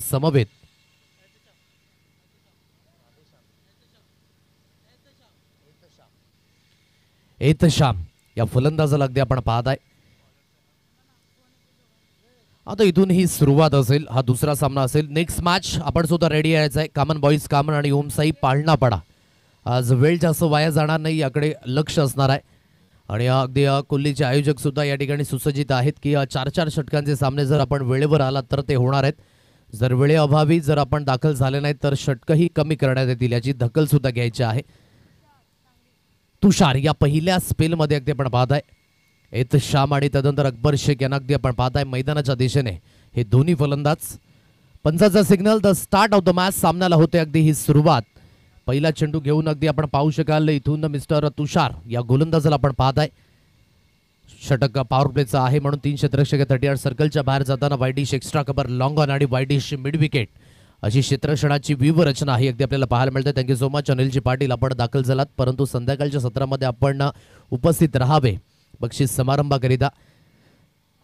समवेत एतशाम या फलंदाजाला अगदी आपण पाहताय। आता इथून ही सुरुवात असेल, हा दुसरा सामना असेल। नेक्स्ट मॅच आपण सुद्धा रेडी यायचं आहे। कामन बॉईज कामन आणि ओमसाई पाळणापाडा। आज वेळ जास्त वाया जाणार नाही याकडे लक्ष असणार आहे आणि अगदी कोल्लीचे आयोजक सुद्धा या ठिकाणी सुसज्जित आहेत की 4-4 षटकांचे सामने जर आपण वेळेवर आला तर ते होणार आहेत। जर वेळेअभावी जर आपण दाखल झाले नाही तर षटकही कमी करण्यात येतील याची दखल सुद्धा घ्यायची आहे। तुषार या पहिल्या स्पेलमध्ये अगदी आपण पाहताय एतशाम आणि त्यानंतर अकबर शेख यांना अगदी आपण पाहताय मैदानाच्या दिशेने हे दोन्ही फलंदाज। पंचाचा signal the start of the match सामन्याला होते अगदी ही सुरुवात। पहिला चेंडू घेऊन अगदी आपण पाहू शकाल इथून मिस्टर तुषार या गोलंदाजाला आपण पाहताय। षटक पॉवर प्लेचा आहे म्हणून 3 क्षेत्ररक्षक 38 सर्कलच्या बाहेर जाताना widish extra cover long on आणि वाईडिश मिड विकेट अशी क्षेत्ररक्षणाची व्यूहरचना ही अगदी आपल्याला पाहायला मिळते। Thank you so much Anilji Patil, आपण दाखल झालात परंतु संध्याकाळच्या सत्रामध्ये आपण उपस्थित राहावे बक्षीस समारंभाकरिता।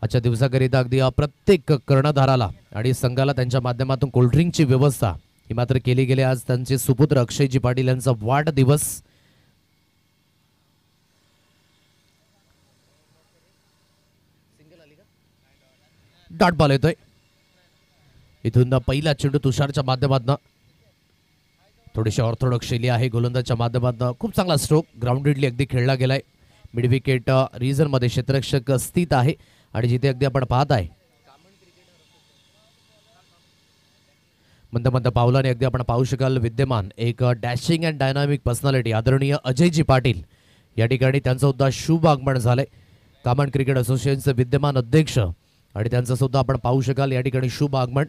आजच्या दिवसाकरिता अगदी प्रत्येक कर्णधाराला आणि संघाला त्यांच्या माध्यमातून कोल्ड्रिंकची व्यवस्था ही मात्र केली गेली। आज त्यांचे सुपुत्र अक्षयजी पाटील यांचा वाढदिवस। डॉट बॉल येतोय इथून पहिला चेंडू तुषारच्या माध्यमातून। थोडीशी ऑर्थोडॉक्स शैली आहे गोलंदाजच्या माध्यमातून। खूप चांगला स्ट्रोक ग्राउंडेडली अगदी खेळला गेलाय। मिड विकेट रिजन मध्ये क्षेत्ररक्षक स्थित आहे आणि जिथे अगदी आपण पाहताय मंद पावलाने अगदी आपण पाहू शकाल विद्यमान एक डॅशिंग अँड डायनामिक पर्सनॅलिटी आदरणीय अजयजी पाटील या ठिकाणी त्यांचं सुद्धा शुभ आगमन झालंय। कामन क्रिकेट असोसिएशनचे विद्यमान अध्यक्ष आणि त्यांचं सुद्धा आपण पाहू शकाल या ठिकाणी शुभ आगमन।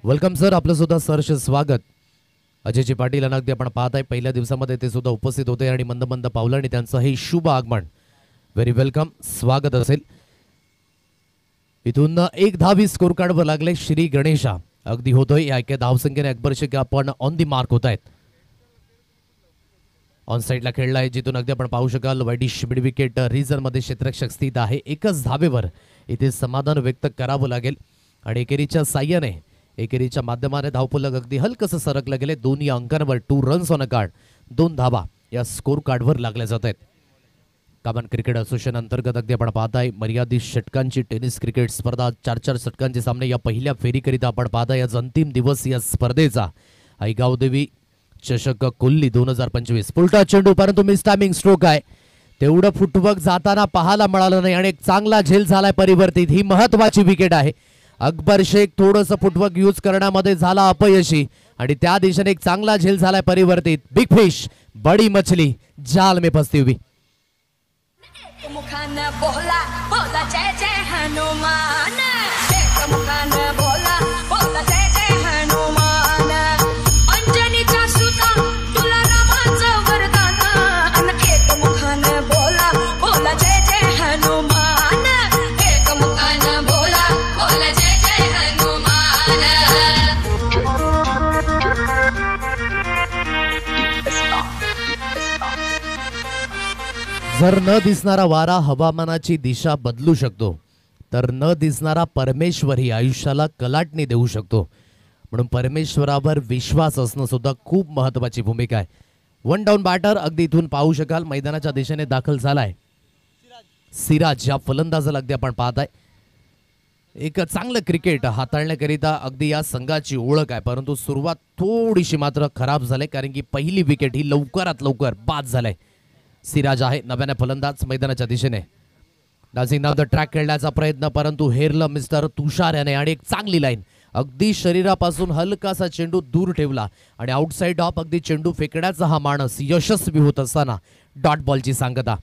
वेलकम सर, आपलं सुद्धा सहर्ष स्वागत। अजयजी पाटील यांना अगदी आपण पाहताय पहिल्या दिवसामध्ये ते सुद्धा उपस्थित होते आणि मंद पावलाने त्यांचं हे शुभ आगमन व्हेरी वेलकम स्वागत असेल। इथून एक धावी स्कोर कार्डवर लागले श्री गणेशा अगदी होतोय या एका धावसंख्येने अकबर शेख आपण ऑन दी मार्क होत आहेत। ऑन साइडला खेळला आहे जिथून अगदी आपण पाहू शकाल वाईडिश मिड विकेट रिजन मध्ये क्षेत्ररक्षक स्थित आहे। एकच धावेवर इथे समाधान व्यक्त करावं लागेल आणि एकेरीच्या साह्याने एकेरीच्या माध्यमाने धावफलक अगदी हलकसं सरकलं गेले। दोन्ही अंकांवर 2 रन्स ऑन अ कार्ड 2 धावा या स्कोर कार्डवर लागल्या जात आहेत। कामन क्रिकेट असोसिएशन अंतर्गत अगदी आपण पाहताय मर्यादित षटकांची टेनिस क्रिकेट स्पर्धा 4-4 षटकांचे सामने या पहिल्या फेरीकरिता आपण पाहताय। आज अंतिम दिवस या स्पर्धेचा आईगावदेवी चषक कोल्ली 2025 पुलटा चेंडू परंतु मिस टायमिंग स्ट्रोक आहे। तेवढं फुटवर्क जाताना पाहायला मिळालं नाही आणि एक चांगला झेल झालाय परिवर्तित। ही महत्वाची विकेट आहे। अकबर शेख थोडंसं फुटवर्क यूज करण्यामध्ये झाला अपयशी आणि त्या दिशेने एक चांगला झेल झालाय परिवर्तित। बिग फिश बड़ी मछली जाल में फंसती हुई। मुखाने बोला बोला जय जय हनुमान, एक मुखाने बोला बोला जय जय हनुमान। अंजनीचा सुता तुला रामाचं वरदान, एक मुखाने बोला बोला जय जय हनुमान, एक मुखाने बोला बोला जय जय हनुमान। जर न दिसणारा वारा हवामानाची दिशा बदलू शकतो तर न दिसणारा परमेश्वरही आयुष्याला कलाटणी देऊ शकतो। म्हणून परमेश्वरावर विश्वास असणं सुद्धा खूप महत्त्वाची भूमिका आहे। 1 डाऊन बॅटर अगदी इथून पाहू शकाल मैदानाच्या दिशेने दाखल झालाय सिराज या फलंदाजाला अगदी आपण पाहताय। एक चांगलं क्रिकेट हाताळण्याकरिता अगदी या संघाची ओळख आहे परंतु सुरुवात थोडीशी मात्र खराब झाली कारण की पहिली विकेट ही लवकरात लवकर बाद झालाय। सिराज आहे नव्याने फलंदाज मैदानाच्या दिशेने डान्सिंग डाऊन द ट्रॅक खेळण्याचा प्रयत्न परंतु हेरलं मिस्टर तुषार याने आणि एक चांगली लाईन अगदी शरीरापासून हलकासा चेंडू दूर ठेवला आणि आउटसाइड ऑफ अगदी चेंडू फेकण्याचा हा माणस यशस्वी होत असताना डॉट बॉलची सांगता।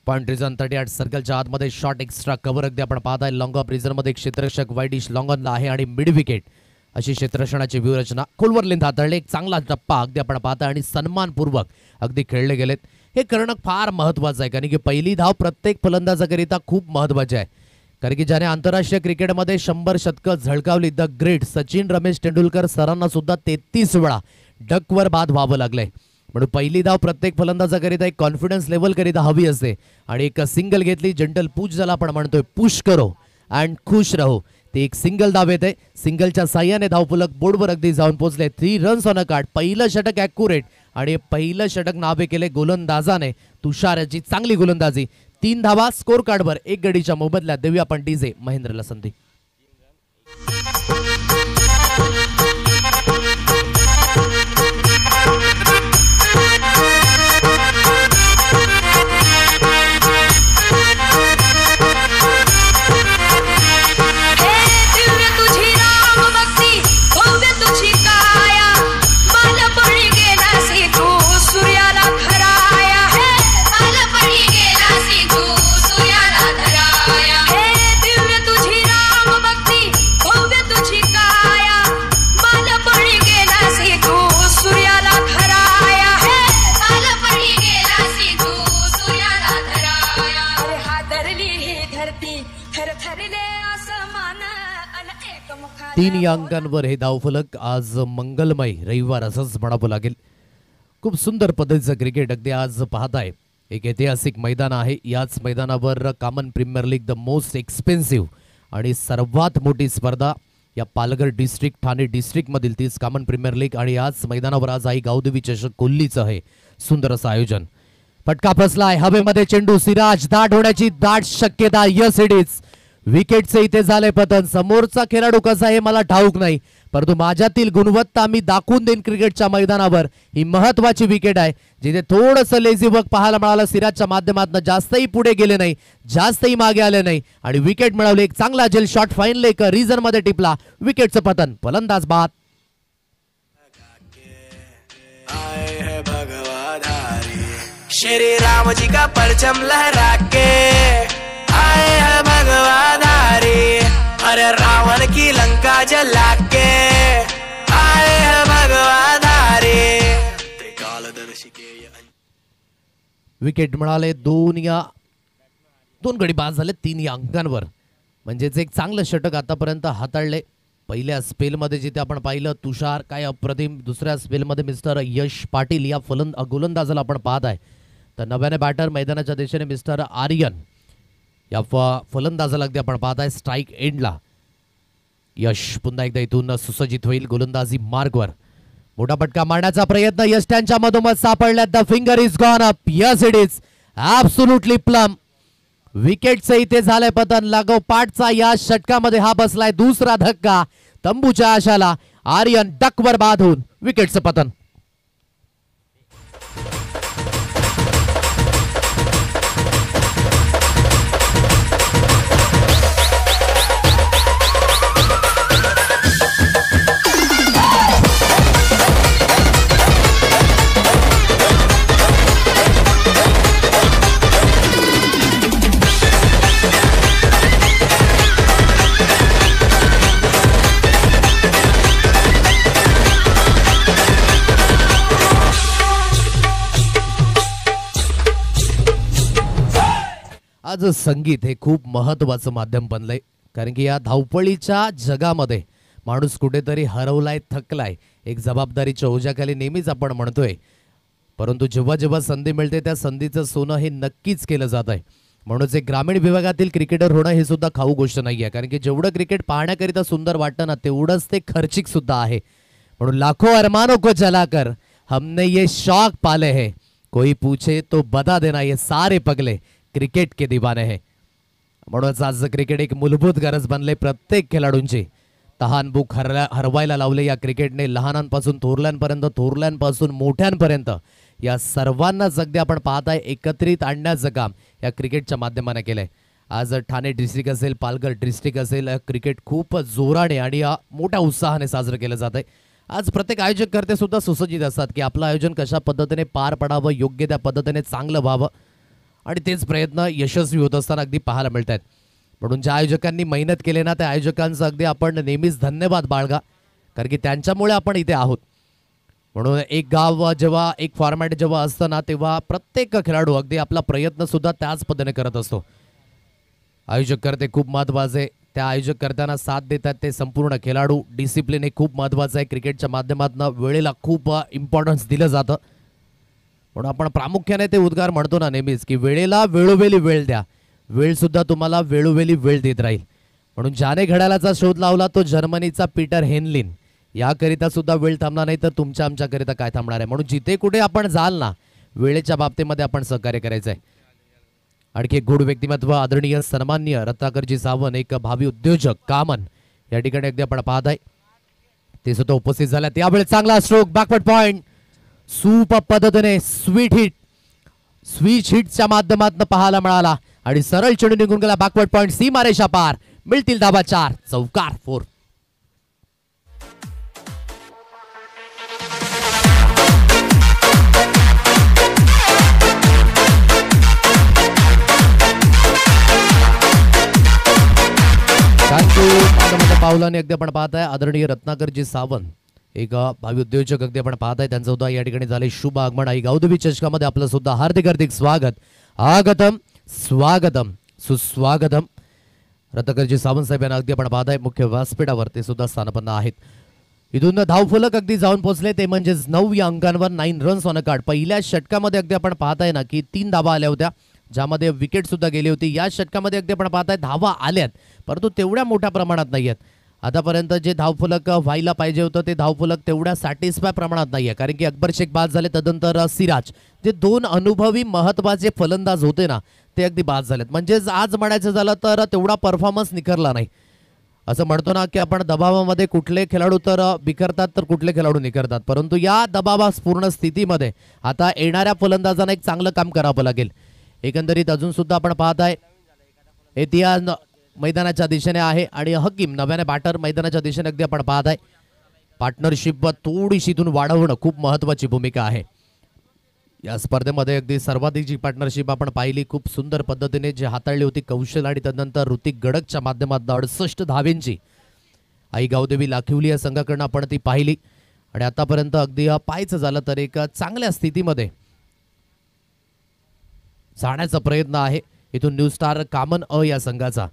पॉइंट रिझन 38 सर्कलच्या आतमध्ये शॉट एक्स्ट्रा कव्हर अगदी आपण पाहताय। लॉंग ऑफ रिझन मध्ये क्षेत्ररक्षक वाईडिश लॉंग ऑनला आहे आणि मिड विकेट अशी क्षेत्ररक्षणाची व्यूहरचना खोलवर लेंथ हाताळले। एक चांगला टप्पा अगदी आपण पाहताय आणि सन्मानपूर्वक अगदी खेळले गेलेत। हे करणं फार महत्त्वाचं आहे कारण की पहिली धाव प्रत्येक फलंदाजाकरिता खूप महत्त्वाची आहे कारण की ज्याने आंतरराष्ट्रीय क्रिकेटमध्ये 100 शतकं झळकावली द ग्रेट सचिन रमेश तेंडुलकर सरांना सुद्धा 33 वेळा डकवर बाद व्हावं लागलंय। म्हणून पहिली धाव प्रत्येक फलंदाजाकरिता एक कॉन्फिडन्स लेवल करिता हवी असते आणि एक सिंगल घेतली जनरल पुश ज्याला आपण म्हणतोय पुश करो अँड खुश रहो ते एक सिंगल धाव येते. सिंगलच्या साह्याने धावफलक बोर्डवर अगदी जाऊन पोहोचले. 3 रन्स ऑन अ कार्ड. पहिलं षटक ॲक्युरेट आणि पहिलं षटक नावे केले गोलंदाजाने. तुषार याची चांगली गोलंदाजी. 3 धावा स्कोर कार्डवर. 1 गडीच्या मोबदल्यात देऊया आपण डीजे महेंद्रला संधी. तीन या अंकांवर हे धावफलक. आज मंगलमय रविवार असंच म्हणावं लागेल. खूप सुंदर पद्धतीचं क्रिकेट अगदी आज पाहताय. एक ऐतिहासिक मैदान आहे. याच मैदानावर common premier league the most expensive आणि सर्वात मोठी स्पर्धा या पालघर डिस्ट्रिक्ट ठाणे डिस्ट्रिक्टमधील तीच कॉमन प्रीमियर लीग आणि याच मैदानावर आज आई गावदेवी चषक कोल्लीचं आहे. सुंदर असं आयोजन. फटका फसलाय हवेमध्ये. चेंडू सिराज दाट होण्याची दाट शक्यता. Yes it is. विकेटचे इथे झाले पतन. समोरचा खेळाडू कसा आहे मला ठाऊक नाही, परंतु माझ्यातील गुणवत्ता मी दाखवून देईन क्रिकेटच्या मैदानावर. ही महत्वाची विकेट आहे जिथे थोडंसं लेझी वर्क पाहायला मिळालं. सिराजच्या माध्यमातून जास्तही पुढे गेले नाही, जास्तही मागे आले नाही आणि विकेट मिळवली. एक चांगला जेल शॉट फाईनल एक रिझन मध्ये टिपला. विकेटचं पतन. फलंदाज बाद. श्री राम जी का परचम लहरा के आए हैं भगवाधारी, अरे रावण की लंका जला के आए हैं भगवाधारी. विकेट मिळाले. दोन गडी बाद झाले 3 या अंकांवर. म्हणजेच एक चांगलं षटक आतापर्यंत हाताळले. पहिल्या स्पेलमध्ये जिथे आपण पाहिलं तुषार काय अप्रतिम. दुसऱ्या स्पेलमध्ये मिस्टर यश पाटील या गोलंदाजाला आपण पाहत आहे. तर नव्याने बॅटर मैदानाच्या दिशेने मिस्टर आर्यन या फलंदाजाला अगदी आपण पाहत आहे. स्ट्राईक एंडला यश पुन्हा एकदा इथून सुसज्जित होईल गोलंदाजी मार्गवर. मोठा फटका मारण्याचा प्रयत्न. यश त्यांच्या मधोमध सापडल्यात. The finger is gone up. Yes it is absolutely plumb. विकेटचे इथे झालंय पतन. लागोपाठचा या षटकामध्ये हा बसलाय दुसरा धक्का. तंबूच्या आशाला आर्यन डकवर बाद होऊन विकेटचं पतन. आज संगीत हे खूप महत्वाचं माध्यम बनलंय. कारण की या धावपळीच्या जगामध्ये माणूस कुठेतरी हरवलाय, थकलाय. एक जबाबदारीच्या ओझ्याखाली नेहमीच आपण म्हणतोय, परंतु जेव्हा जेव्हा संधी मिळते त्या संधीचं सोनं हे नक्कीच केलं जात आहे. म्हणूनच एक ग्रामीण विभागातील क्रिकेटर होणं हे सुद्धा खाऊ गोष्ट नाही आहे. कारण की जेवढं क्रिकेट पाहण्याकरिता सुंदर वाटतं ना तेवढंच ते खर्चिक सुद्धा आहे. म्हणून लाखो अरमानों को जलाकर हमने ये शौक पाले हैं, कोई पूछे तो बता देना ये सारे पगले क्रिकेट के दीवाने हैं. म्हणूनच आज क्रिकेट एक मूलभूत गरज बनले प्रत्येक खेळाडूंची. तहान भूक हरवायला लावले या क्रिकेटने. लहानांपासून थोरल्यांपर्यंत, थोरल्यांपासून मोठ्यांपर्यंत या सर्वांनाच अगदी आपण पाहताय एकत्रित आणण्याचं काम या क्रिकेटच्या माध्यमाने केलंय. आज ठाणे डिस्ट्रिक्ट असेल, पालघर डिस्ट्रिक्ट असेल, क्रिकेट खूप जोराने आणि मोठ्या उत्साहाने साजरं केलं जात आहे. आज प्रत्येक आयोजक करते सुद्धा सुसज्जित असतात की आपलं आयोजन कशा पद्धतीने पार पडावं, योग्य त्या पद्धतीने चांगलं व्हावं आणि तेच प्रयत्न यशस्वी होत असताना अगदी पाहायला मिळत आहेत. म्हणून ज्या आयोजकांनी मेहनत केली ना त्या आयोजकांचं अगदी आपण नेहमीच धन्यवाद बाळगा, कारण की त्यांच्यामुळे आपण इथे आहोत. म्हणून एक गाव जेव्हा एक फॉर्मॅट जेव्हा असतं ना तेव्हा प्रत्येक खेळाडू अगदी आपला प्रयत्न सुद्धा त्याच पद्धतीने करत असतो. आयोजक करते खूप महत्त्वाचे. त्या आयोजक करताना साथ देतात ते संपूर्ण खेळाडू. डिसिप्लिन हे खूप महत्त्वाचं आहे. क्रिकेटच्या माध्यमातून वेळेला खूप इम्पॉर्टन्स दिलं जातं. म्हणून आपण प्रामुख्याने ते उद्गार म्हणतो ना नेहमीच की वेळेला वेळोवेळी वेळ द्या, वेळ सुद्धा तुम्हाला वेळोवेळी वेळ देत राहील. म्हणून ज्याने घड्याळाचा शोध लावला तो जर्मनीचा पीटर हेनलिन. याकरिता सुद्धा वेळ थांबणार नाही तर तुमच्या आमच्याकरिता काय थांबणार आहे. म्हणून जिथे कुठे आपण जाल ना वेळेच्या बाबतीमध्ये आपण सहकार्य करायचं आहे. आणखी एक गुढ व्यक्तिमत्व आदरणीय सन्माननीय रत्नाकरजी सावंत, एक भावी उद्योजक कामन या ठिकाणी अगदी आपण पाहत आहे ते सुद्धा उपस्थित झाल्यात. यावेळी चांगला स्ट्रोक बॅकवर्ड पॉइंट सुपर पद्धतीने स्विच हिटच्या माध्यमातून पाहायला मिळाला आणि सरळ चेंडू निघून गेला बॅकवर्ड पॉइंट. सीमारेषा पार, मिळतील धाबा 4, चौकार 4. पावलाने अगदी आपण पाहत आहे आदरणीय रत्नाकरजी सावंत, एक भावी उद्योजक अगदी आपण पाहत आहे त्यांचं सुद्धा या ठिकाणी झाले शुभ आगमन. आई गौदवी चषकामध्ये आपलं सुद्धा हार्दिक हार्दिक स्वागत. आगतम स्वागतम सुस्वागतम. रत्नाकरजी सावंत साहेब यांना अगदी आपण पाहत आहे मुख्य व्यासपीठावर ते सुद्धा स्थानपन्न आहेत. इथून धावफलक अगदी जाऊन पोहोचले ते म्हणजेच 9 या अंकांवर 9 रन्स ऑन अ कार्ड. पहिल्या षटकामध्ये अगदी आपण पाहताय ना की 3 धावा आल्या होत्या ज्यामध्ये विकेट सुद्धा गेली होती. या षटकामध्ये अगदी आपण पाहताय धावा आल्यात परंतु तेवढ्या मोठ्या प्रमाणात नाही आहेत. आतापर्यंत जे धावफलक व्हायला पाहिजे होतं ते धावफलक तेवढ्या सॅटिस्फाय प्रमाणात नाही आहे. कारण की अकबर शेख बाद झाले, तदनंतर सिराज, जे 2 अनुभवी महत्त्वाचे फलंदाज होते ना ते अगदी बाद झालेत. म्हणजेच आज म्हणायचं झालं तर तेवढा परफॉर्मन्स निखरला नाही. असं म्हणतो ना की आपण दबावामध्ये कुठले खेळाडू तर बिखरतात तर कुठले खेळाडू निखरतात, परंतु या दबावापूर्ण स्थितीमध्ये आता येणाऱ्या फलंदाजांना एक चांगलं काम करावं लागेल. एकंदरीत अजून सुद्धा आपण पाहत आहे इतिहास मैदानाच्या दिशेने आहे आणि हकीम नव्याने बॅटर मैदानाच्या दिशेने अगदी आपण पाहत आहे. पार्टनरशिप थोडीशी इथून वाढवणं खूप महत्त्वाची भूमिका आहे या स्पर्धेमध्ये. अगदी सर्वाधिक जी पार्टनरशिप आपण पाहिली खूप सुंदर पद्धतीने जे हाताळली होती कौशल आणि तदनंतर ऋतिक गडकच्या माध्यमातून 68 धावेंची आई गावदेवी लाखिवली या संघाकडनं आपण ती पाहिली. आणि आतापर्यंत अगदी पाहायचं झालं तर एक चांगल्या स्थितीमध्ये जाण्याचा प्रयत्न आहे इथून न्यू स्टार कामन या संघाचा.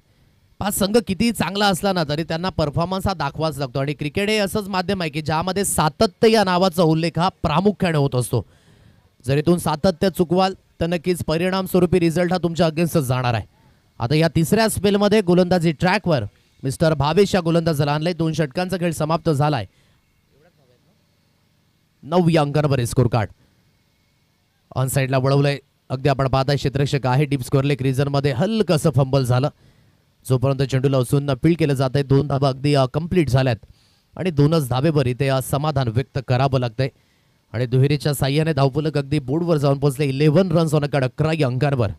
संघ किती चांगला असला ना तरी त्यांना परफॉर्मन्स हा दाखवाच लागतो आणि क्रिकेट हे असंच माध्यम आहे की ज्यामध्ये सातत्य या नावाचा उल्लेख हा प्रामुख्याने होत असतो. जर इथून सातत्य चुकवाल तर नक्कीच परिणाम स्वरूपी रिझल्ट हा तुमच्या अगेन्स्टच जाणार आहे. आता या तिसऱ्या स्पेलमध्ये गोलंदाजी ट्रॅकवर मिस्टर भावेश या गोलंदाजाला आणले. 2 षटकांचा खेळ समाप्त झालाय. 9 या अंकांवर स्कोर कार्ड ऑन साईडला वळवलंय. अगदी आपण पाहताय क्षेत्ररक्षक आहे डीप स्कोअरले क्रिजरमध्ये हलकसं फंबल झालं. जोपर्यंत चेंडूला उचलून फील्ड केलं जात आहे 2 धावा अगदी कंप्लीट झाल्यात आणि 2च धावेवर इथे समाधान व्यक्त करावं लागतंय. आणि दुहेरीच्या साह्याने धावफलक अगदी बोर्डवर जाऊन पोहोचले. 11 रन्स ऑन अ कार्ड 11 या अंकांवर.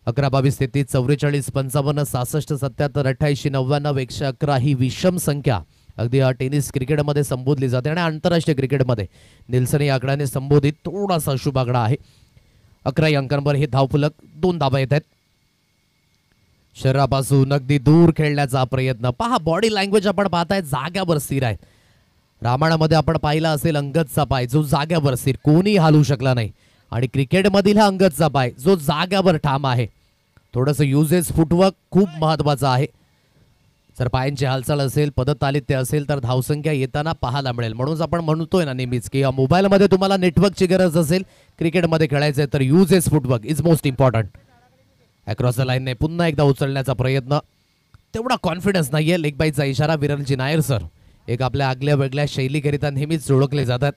11-22 33 44 55 66 77 88 99 111 ही विषम संख्या अगदी टेनिस क्रिकेटमध्ये संबोधली जाते आणि आंतरराष्ट्रीय क्रिकेटमध्ये निल्सन या आकड्याने संबोधित थोडासा शुभ आकडा आहे. 11 अंकांवर हे धावफलक 2 धावा येत आहेत. शरीरापासून अगदी दूर खेळण्याचा प्रयत्न पहा. बॉडी लँग्वेज आपण पाहताय जाग्यावर स्थिर आहे. रामायणामध्ये आपण पाहिला असेल अंगदचा पाय जो जाग्यावर स्थिर, कोणी हालू शकला नाही. आणि क्रिकेटमधील हा अंगदचा पाय जो जाग्यावर ठाम आहे. थोडंसं युजेस फुटवर्क खूप महत्वाचं आहे. जर पायांची हालचाल असेल पदतालित्य असेल तर धावसंख्या येताना पाहायला मिळेल. म्हणूनच आपण म्हणतोय ना नेहमीच की मोबाईलमध्ये तुम्हाला नेटवर्कची गरज असेल क्रिकेटमध्ये खेळायचंय तर uses footwork is most important. Across the लाईनने पुन्हा एकदा उचलण्याचा प्रयत्न, तेवढा कॉन्फिडन्स नाहीये. लेग बाईचा इशारा. विरलजी नायर सर एक आपल्या आगल्या वेगळ्या शैलीकरिता नेहमीच ओळखले जातात.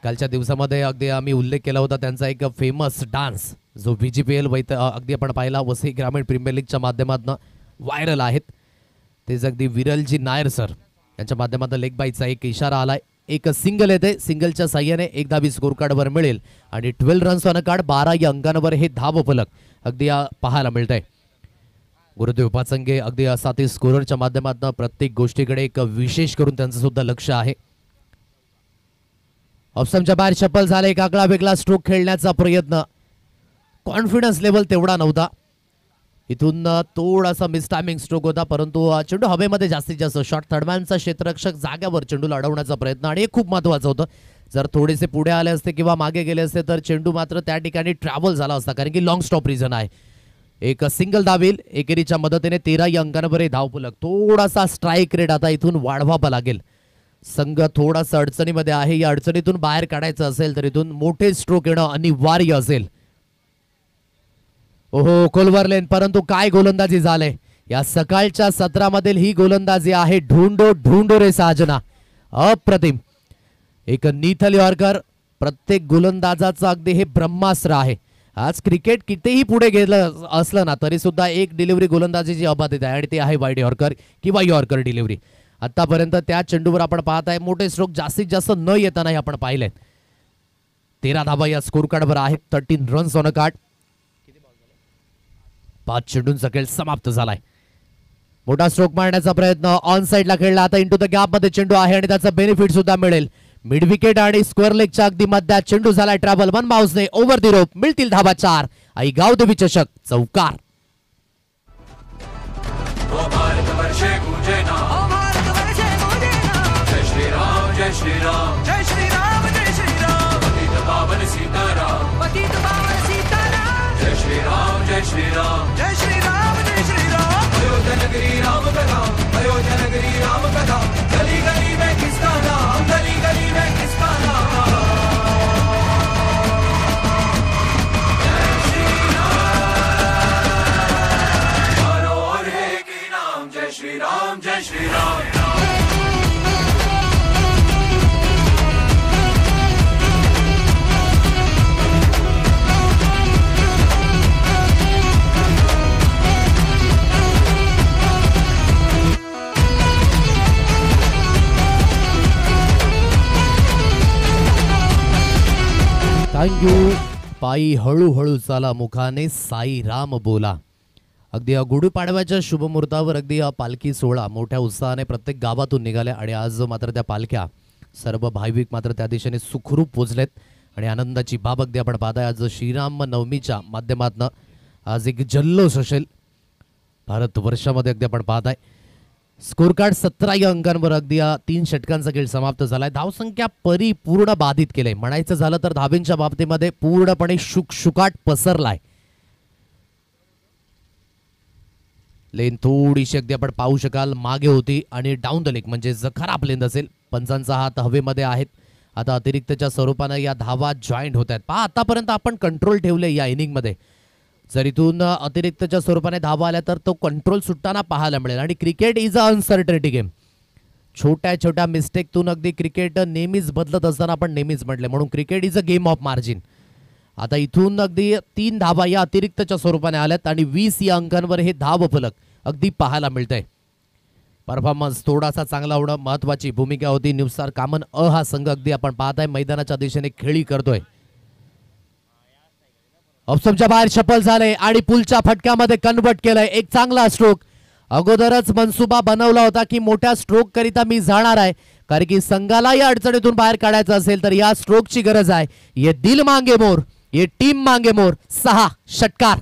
कालच्या दिवसामध्ये अगदी आम्ही उल्लेख केला होता त्यांचा एक फेमस डान्स जो VGPL अगदी आपण पाहिला वसई ग्रामीण प्रीमियर लीगच्या माध्यमातून व्हायरल आहेत. तेच अगदी विरलजी नायर सर यांच्या माध्यमातून लेग बाईचा एक इशारा आलाय. एक सिंगल येते. सिंगलच्या साह्याने 1 धावी स्कोर कार्डवर मिळेल आणि 12 रन्स ऑन अ कार्ड 12 या अंकांवर हे धाव फलक अगदी पाहायला मिळत आहे. गुरुदेव पाचंगे अगदी 7 स्कोररच्या माध्यमातून प्रत्येक गोष्टीकडे एक विशेष करून त्यांचं सुद्धा लक्ष आहे. ऑप्शनच्या बाहेर शपल झाले. एक आगळा वेगळा स्ट्रोक खेळण्याचा प्रयत्न. कॉन्फिडन्स लेवल तेवढा नव्हता. इथून थोडासा मिसटायमिंग स्ट्रोक होता परंतु चेंडू हवेमध्ये जास्तीत जास्त शॉट. थर्डमॅनचा क्षेत्ररक्षक जाग्यावर चेंडूला अडवण्याचा प्रयत्न आणि हे खूप महत्त्वाचं होतं. जर थोडेसे पुढे आले असते किंवा मागे गेले असते तर चेंडू मात्र त्या ठिकाणी ट्रॅव्हल झाला असता कारण की लॉंग स्टॉप रिझन आहे. एक सिंगल धावेल एकेरीच्या मदतीने 13 या अंकांवर हे धावफलक. थोडासा स्ट्राईक रेट आता इथून वाढवावा लागेल. संघ थोडासा अडचणीमध्ये आहे. या अडचणीतून बाहेर काढायचं असेल तर इथून मोठे स्ट्रोक येणं अनिवार्य असेल. ओहो खोलवर लेन परंतु काय गोलंदाजी झाले. या सकाळच्या सत्रामधील ही गोलंदाजी आहे ढूंढो ढूंढो रे साजना. अप्रतिम. एक निथल यॉर्कर प्रत्येक गोलंदाजाचं अगदी हे ब्रह्मास्त्र आहे. आज क्रिकेट कितीही पुढे गेलं असलं ना तरी सुद्धा एक डिलिव्हरी गोलंदाजीची अबाधित आहे आणि ती आहे वाईड यॉर्कर किंवा यॉर्कर डिलिव्हरी. आतापर्यंत त्या चेंडूवर आपण पाहत आहे मोठे स्ट्रोक जास्तीत जास्त न येतानाही आपण पाहिलेत. 13 धावा या स्कोर कार्डवर आहेत. 13 रन्स ऑन अ कार्ड. 5 चेंडूंचा खेळ समाप्त झालाय. मोठा स्ट्रोक मारण्याचा प्रयत्न ऑन साइडला खेळला. आता इंटू द गॅप मध्ये चेंडू आहे आणि त्याचा बेनिफिट सुद्धा मिळेल. मिड विकेट आणि स्क्वेअर लेगच्या अगदी मध्यात चेंडू झालाय ट्रॅव्हल. वन माउसने ओव्हर द रोप. मिळतील धावा 4. आई गावदेवी चषक चौकार. जय श्री राम जय श्री राम जय श्री राम जय श्री राम पतित पावन सीताराम पतित पावन सीताराम जय श्री राम जय श्री राम जय श्री राम जय श्री राम अयोध्या नगरी राम कथा अयोध्या नगरी राम कथा गली गली में किसका नाम गली गली में किसका नाम जय श्री राम चारों ओर है कि नाम जय श्री राम जय श्री राम. थँक्यू. पायी हळूहळू चाला मुखाने साई राम बोला. अगदी गुढीपाडव्याच्या शुभमुहूर्तावर अगदी पालखी सोहळा मोठ्या उत्साहाने प्रत्येक गावातून निघाल्या आणि आज मात्र त्या पालख्या सर्व भाविक मात्र त्या दिशेने सुखरूप पोचलेत आणि आनंदाची बाब अगदी आपण पाहताय. आज श्रीराम नवमीच्या माध्यमातून आज एक जल्लोष असेल भारतवर्षामध्ये अगदी आपण पाहताय. स्कोर कार्ड 17 अंकांवर अगदी 3 षटकांचा खेळ समाप्त झालाय. धावसंख्या परिपूर्ण बाधित केले म्हणायचं झालं तर धाबींच्या बाबतीमध्ये पूर्णपणे शुकशुकाट पसरलाय. लेन थोडीशी अगदी आपण पाहू शकाल मागे होती आणि डाऊन द लेग म्हणजे खराब लेंथ असेल. पंचांचा हात हवेमध्ये आहेत. आता अतिरिक्तच्या स्वरूपानं या धावा जॉईंट होत आहेत. पहा आतापर्यंत आपण कंट्रोल ठेवले या इनिंगमध्ये. जर इथून अतिरिक्तच्या स्वरूपाने धावा आल्या तर तो कंट्रोल सुटताना पाहायला मिळेल आणि cricket is a uncertainty game. छोट्या छोट्या मिस्टेकतून अगदी क्रिकेट नेहमीच बदलत असताना आपण नेहमीच म्हटले म्हणून cricket is a game of margin. आता इथून अगदी 3 धावा या अतिरिक्तच्या स्वरूपाने आल्यात आणि 20 या अंकांवर हे धाव फलक अगदी पाहायला मिळतंय. परफॉर्मन्स थोडासा चांगला होणं महत्वाची भूमिका होती. न्यू स्टार कामन हा संघ अगदी आपण पाहताय मैदानाच्या दिशेने खेळी करतोय. ऑप्शनच्या बाहेर शफल झाले आणि पुलच्या फटक्यामध्ये कन्वर्ट केलंय. एक चांगला स्ट्रोक. अगोदरच मनसुबा बनवला होता की मोठ्या स्ट्रोक करिता मी जाणार आहे कारण की संघाला या अडचणीतून बाहेर काढायचं असेल तर या स्ट्रोकची गरज आहे. ये दिल मांगे मोर ये टीम मांगे मोर. 6 षटकार.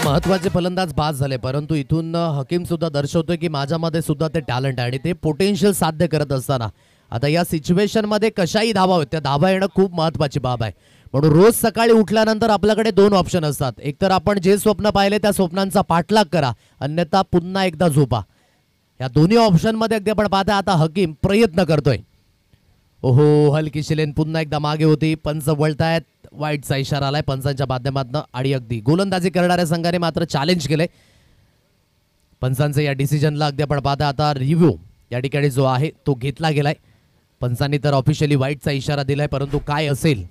महत्वाचे फलंदाज बाद झाले परंतु इथून हकीम सुद्धा दर्शवतोय की माझ्यामध्ये सुद्धा ते टॅलेंट आहे आणि ते पोटेन्शियल साध्य करत असताना आता या सिच्युएशन मध्ये कशाही धावा होत त्या धावा येणं खूप महत्वाची बाब आहे. म्हणून रोज सकाळी उठल्यानंतर आपल्याकडे 2 ऑप्शन असतात. एकतर आपण जे स्वप्न पाहिले त्या स्वप्नांचा पाठलाग करा अन्यथा पुन्हा एकदा झोपा. या दोन्ही ऑप्शन मध्ये अगदी आपण पाहता आता हकीम प्रयत्न करतोय. ओहो हलकीशी लेन पुन्हा एकदा मागे होती. पंच वळतायत. वाईटचा इशारा आलाय पंचांच्या माध्यमातून आणि अगदी गोलंदाजी करणाऱ्या संघाने मात्र चॅलेंज केले. पंचांचे या डिसिजनला अगदी आपण पाहता आता रिव्ह्यू या ठिकाणी जो आहे तो घेतला गेलाय. पंचांनी तर ऑफिशियली वाईटचा इशारा दिलाय परंतु काय असेल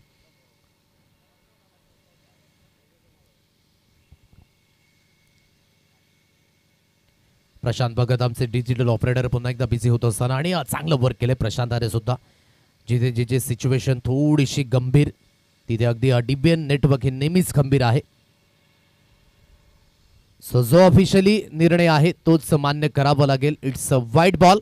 प्रशांत भगत आमचे डिजिटल ऑपरेटर पुन्हा एकदा बिझी होत असताना आणि चांगलं वर्क केलंय प्रशांताने सुद्धा. जिथे जिथे सिच्युएशन थोडीशी गंभीर तिथे अगदी डीबीएन नेटवर्क हे नेहमीच खंबीर आहे. सो जो ऑफिशियली निर्णय आहे तोच मान्य करावा लागेल. इट्स अ वाईट बॉल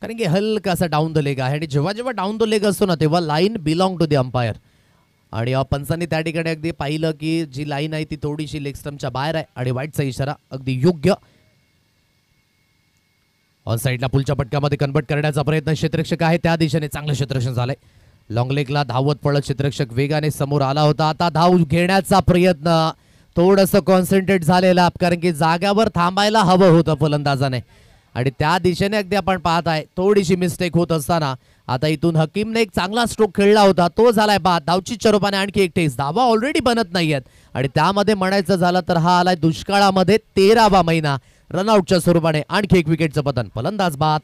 कारण की हलका असा डाऊन द लेग आहे आणि जेव्हा जेव्हा डाऊन द लेग असतो ना तेव्हा line belong to the umpire आणि पंचांनी त्या ठिकाणी अगदी पाहिलं की जी लाईन आहे ती थोडीशी लेग स्टंपच्या बाहेर आहे आणि वाईटचा इशारा अगदी योग्य. ऑन साईडला पुलच्या पटकामध्ये कन्वर्ट करण्याचा प्रयत्न क्षेत्ररक्षक आहे त्या दिशेने चांगलं क्षेत्ररक्षण झालंय. लॉंगलेगला धावत पळत क्षेत्ररक्षक वेगाने समोर आला होता. आता धाव घेण्याचा प्रयत्न थोडंसं कॉन्सन्ट्रेट झालेला, कारण की जाग्यावर थांबायला हवं होतं फलंदाजाने आणि त्या दिशेने अगदी आपण पाहताय थोडीशी मिस्टेक होत असताना आता इथून हकीमने एक चांगला स्ट्रोक खेळला होता, तो झालाय बाद. धावचीच्या रूपाने आणखी एक टेस्ट. धावा ऑलरेडी बनत नाहीयेत आणि त्यामध्ये म्हणायचं झालं तर हा आलाय दुष्काळामध्ये 13वा महिना. रनआउटच्या स्वरूपाने आणखी एक विकेटचं पतन. फलंदाज बाद.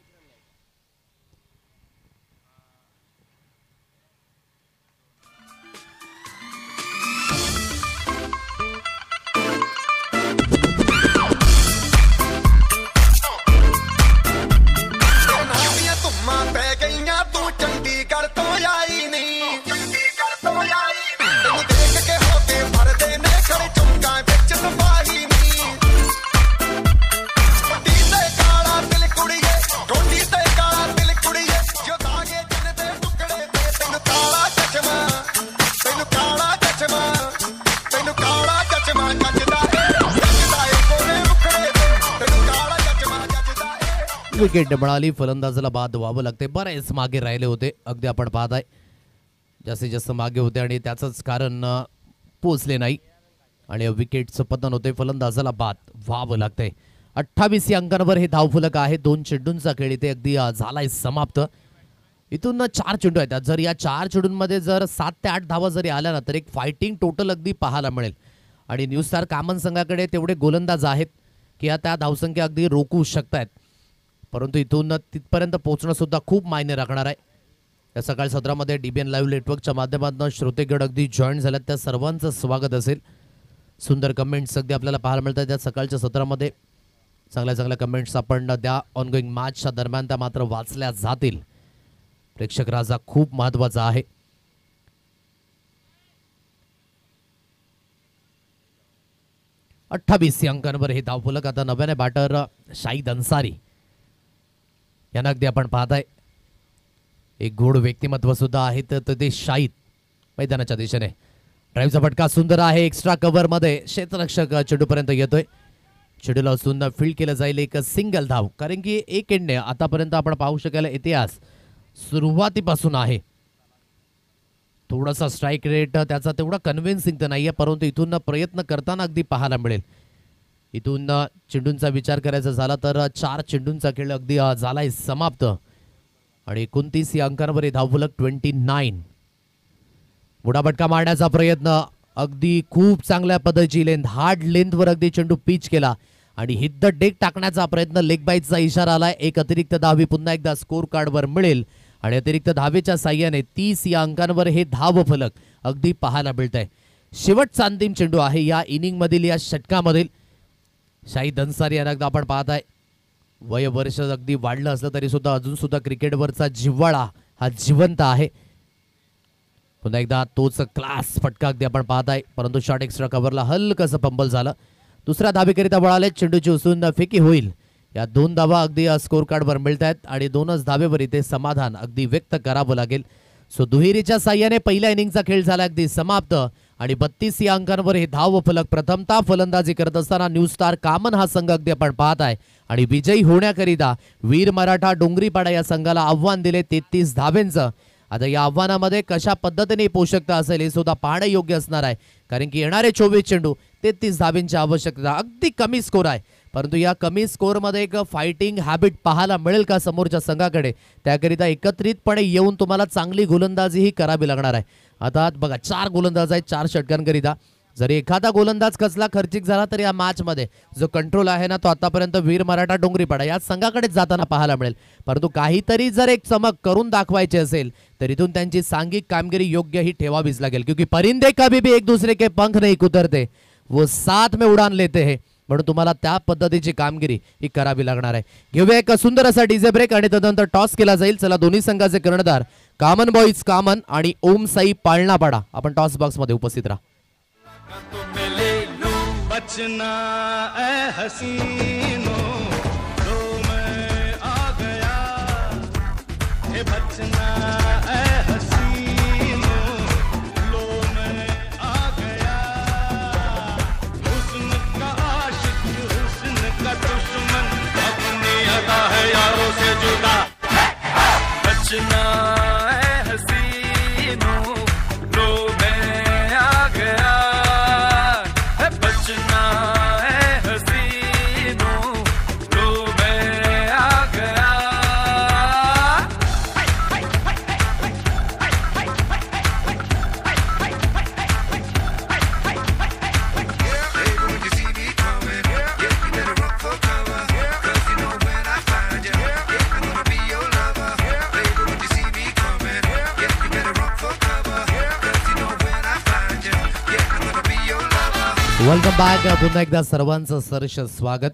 विकेट मिळाली. फलंदाजाला बाद व्हावं लागते. बरेच मागे राहिले होते, अगदी आपण पाहताय जास्तीत जास्त मागे होते आणि त्याचंच कारण पोचले नाही आणि विकेटचं पतन होते. फलंदाजाला बाद व्हावं लागतंय. 28 या अंकांवर हे धावफलक आहे. 2 चेंडूंचा खेळ इथे अगदी झालाय समाप्त. इथून 4 चेंडू आहेत. जर या 4 चेंडूंमध्ये जर 7 ते 8 धावा जरी आल्या ना तर एक फायटिंग टोटल अगदी पाहायला मिळेल आणि न्यू स्टार कामन संघाकडे तेवढे गोलंदाज आहेत की त्या धावसंख्या अगदी रोखू शकतायत, परंतु इथून तिथपर्यंत पोहोचणं सुद्धा खूप मायने राखणार आहे. या सकाळ सत्रामध्ये DBN लाईव्ह नेटवर्कच्या माध्यमातून श्रोतेगण अगदी जॉईन झाल्यात, त्या सर्वांचं स्वागत असेल. सुंदर कमेंट्स अगदी आपल्याला पाहायला मिळतात त्या सकाळच्या सत्रामध्ये. चांगल्या चांगल्या कमेंट्स आपण त्या ऑनगोईंग मॅचच्या दरम्यान त्या मात्र वाचल्या जातील. प्रेक्षक राजा खूप महत्वाचा आहे. अठ्ठावीस अंकांवर हे धावफलक. आता नव्याने बॅटर शाहिद अन्सारी यांना अगदी आपण पाहताय एक गोड व्यक्तिमत्व सुद्धा आहे, तर ते शाहिद मैदानाच्या दिशेने. ड्राईव्हचा फटका सुंदर आहे. एक्स्ट्रा कव्हर मध्ये क्षेत्ररक्षक चेंडूपर्यंत येतोय. चेंडूला असून फील्ड केलं जाईल एक सिंगल धाव, कारण की एक एंडने आतापर्यंत आपण पाहू शकेल इतिहास सुरुवातीपासून आहे. थोडासा स्ट्राईक रेट त्याचा तेवढा कन्व्हिन्सिंग तर नाहीये, परंतु इथून प्रयत्न करताना अगदी पाहायला मिळेल. इथून चेंडूंचा विचार करायचा झाला तर 4 चेंडूंचा खेळ अगदी झालाय समाप्त आणि 29 या अंकांवर धावफलक 29. बुडाबटका मारण्याचा प्रयत्न, अगदी खूप चांगल्या पद्धतीची लेंथ, हार्ड लेंथवर अगदी चेंडू पिच केला आणि हिट द डेक टाकण्याचा प्रयत्न. लेग बाईटचा इशारा आलाय. एक अतिरिक्त धावी पुन्हा एकदा स्कोर कार्डवर मिळेल आणि अतिरिक्त धावेच्या साह्याने 30 या अंकांवर हे धाव फलक अगदी पाहायला मिळत आहे. शेवटचा अंतिम चेंडू आहे या इनिंग मधील, या षटकामधील. शाहिद अन्सारी यांना आपण पाहताय वय वर्ष अगदी वाढलं असलं तरी सुद्धा अजून सुद्धा क्रिकेटवरचा जिव्हाळा हा जिवंत आहे. पुन्हा एकदा तोच क्लास फटका अगदी आपण पाहताय, परंतु शॉर्ट एक्स्ट्रा कव्हरला हलकसं पंबल झालं. दुसऱ्या धावेकरिता वळाले. चेंडूची उचलून फेकी होईल. या 2 धावा अगदी स्कोर कार्डवर मिळत आहेत आणि 2च धावेवर इथे समाधान अगदी व्यक्त करावं लागेल. सो दुहेरीच्या साह्याने पहिल्या इनिंगचा खेळ झाला अगदी समाप्त आणि 32 या अंकांवर हे धाव फलक. प्रथमतः फलंदाजी करत असताना न्यू स्टार कामन हा संघ अगदी आपण पाहताय आणि विजयी होण्याकरिता वीर मराठा डोंगरीपाडा या संघाला आव्हान दिले 33 धावेंचं. आता या आव्हानामध्ये कशा पद्धतीने पोषकता असेल हे सुद्धा पाहणं योग्य असणार आहे, कारण की येणारे 24 चेंडू 33 धावेंची आवश्यकता. अगदी कमी स्कोर आहे, परंतु या कमी स्कोअरमध्ये एक फायटिंग हॅबिट पाहायला मिळेल का समोरच्या संघाकडे, त्याकरिता एकत्रितपणे येऊन तुम्हाला चांगली गोलंदाजीही करावी लागणार आहे. आता बघा 4 गोलंदाज आहेत 4 षटकांकरिता. जरी एखादा गोलंदाज कसला खर्चिक झाला तर या मॅचमध्ये जो कंट्रोल आहे ना तो आतापर्यंत वीर मराठा डोंगरीपाडा या संघाकडेच जाताना पाहायला मिळेल. परंतु काहीतरी जर एक चमक करून दाखवायचे असेल तर इथून त्यांची सांघिक कामगिरी योग्य ही ठेवावीच लागेल, क्योंकि परिंदे कभी भी एक दूसरे के पंख नहीं कुतरते, वो साथ में उडान लेते हैं. म्हणून तुम्हाला त्या पद्धतीची कामगिरी ही करावी लागणार आहे. घेऊया एक सुंदर असा डीजे ब्रेक आणि तदनंतर टॉस केला जाईल. चला दोन्ही संघाचे कर्णधार कामन बॉईज कामन आणि ओम साई पाळणापाडा आपण टॉस बॉक्स मध्ये उपस्थित राहा. बचना ए हसीनो लो मैं आ गया, हे बचना ए हसीनो लो मैं आ गया, हुस्न का आशिक हुस्न का दुश्मन अपनी अदा है यारों से जुदा, बचना ए हसीनो वेलकम बॅक. पुन्हा एकदा सर्वांचं सहर्ष स्वागत.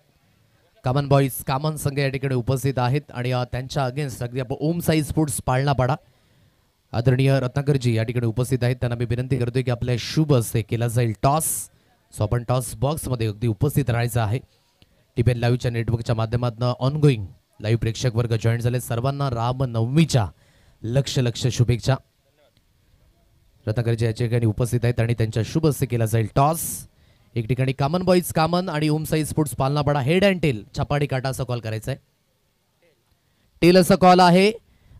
कामन बॉईज कामन संघ या ठिकाणी उपस्थित आहेत आणि त्यांच्या अगेन्स्ट अगदी आपण ओम साई स्पोर्ट्स पाळणापाडा आदरणीय रत्नाकरजी या ठिकाणी उपस्थित आहेत. त्यांना मी विनंती करतोय की आपल्या शुभ हस्ते केला जाईल टॉस. सो आपण टॉस बॉक्समध्ये अगदी उपस्थित राहायचं आहे. टीपीएन लाईव्हच्या नेटवर्कच्या माध्यमातून ऑनगोईंग लाईव्ह प्रेक्षक वर्ग जॉईन झाले. सर्वांना रामनवमीच्या लक्ष शुभेच्छा. रत्नाकरजी या ठिकाणी उपस्थित आहेत आणि त्यांच्या शुभ हस्ते केला जाईल टॉस. एक ठिकाणी कामन बॉईज कामन आणि Om Sai sports Palnapada head and tail छपाडी काटा असा कॉल करायचा आहे. टेल असा कॉल आहे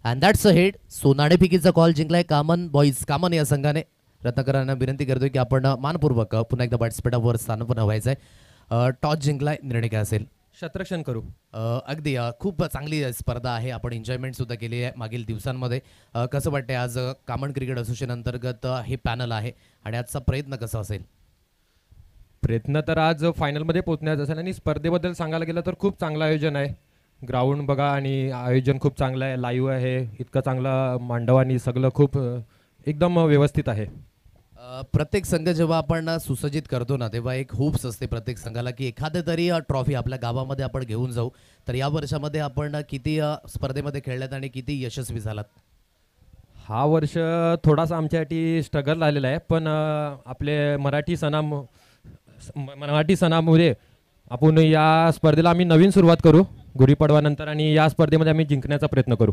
and that's a head. So नाणेफेकीचा कॉल जिंकलाय कामन बॉईज कामन या संघाने. रत्नाकरांना विनंती करतोय की आपण मानपूर्वक पुन्हा एकदा बॅट्सपीठावर स्थानापन्न व्हायचं आहे. टॉस जिंकलाय, निर्णय काय असेल? शतरक्षण करू. अगदी खूप चांगली स्पर्धा आहे. आपण एन्जॉयमेंट सुद्धा केली आहे मागील दिवसांमध्ये. कसं वाटतंय आज कामन क्रिकेट असोसिएशन अंतर्गत हे पॅनल आहे आणि आजचा प्रयत्न कसा असेल? प्रयत्न तर आज फायनलमध्ये पोहोचण्याचा असेल आणि स्पर्धेबद्दल सांगायला गेलं तर खूप चांगलं आयोजन आहे. ग्राउंड बघा आणि आयोजन खूप चांगलं आहे. लाईव्ह आहे, इतकं चांगलं मांडव आणि सगळं खूप एकदम व्यवस्थित आहे. प्रत्येक संघ जेव्हा आपण सुसज्जित करतो ना तेव्हा एक होप्स असते प्रत्येक संघाला की एखाद्या तरी ट्रॉफी आपल्या गावामध्ये आपण घेऊन जाऊ. तर या वर्षामध्ये आपण किती स्पर्धेमध्ये खेळल्यात आणि किती यशस्वी झालात? हा वर्ष थोडासा आमच्यासाठी स्ट्रगल आलेला आहे, पण आपले मराठी सणामुळे आपण या स्पर्धेला आम्ही नवीन सुरुवात करू गुढीपाडवानंतर आणि या स्पर्धेमध्ये आम्ही जिंकण्याचा प्रयत्न करू.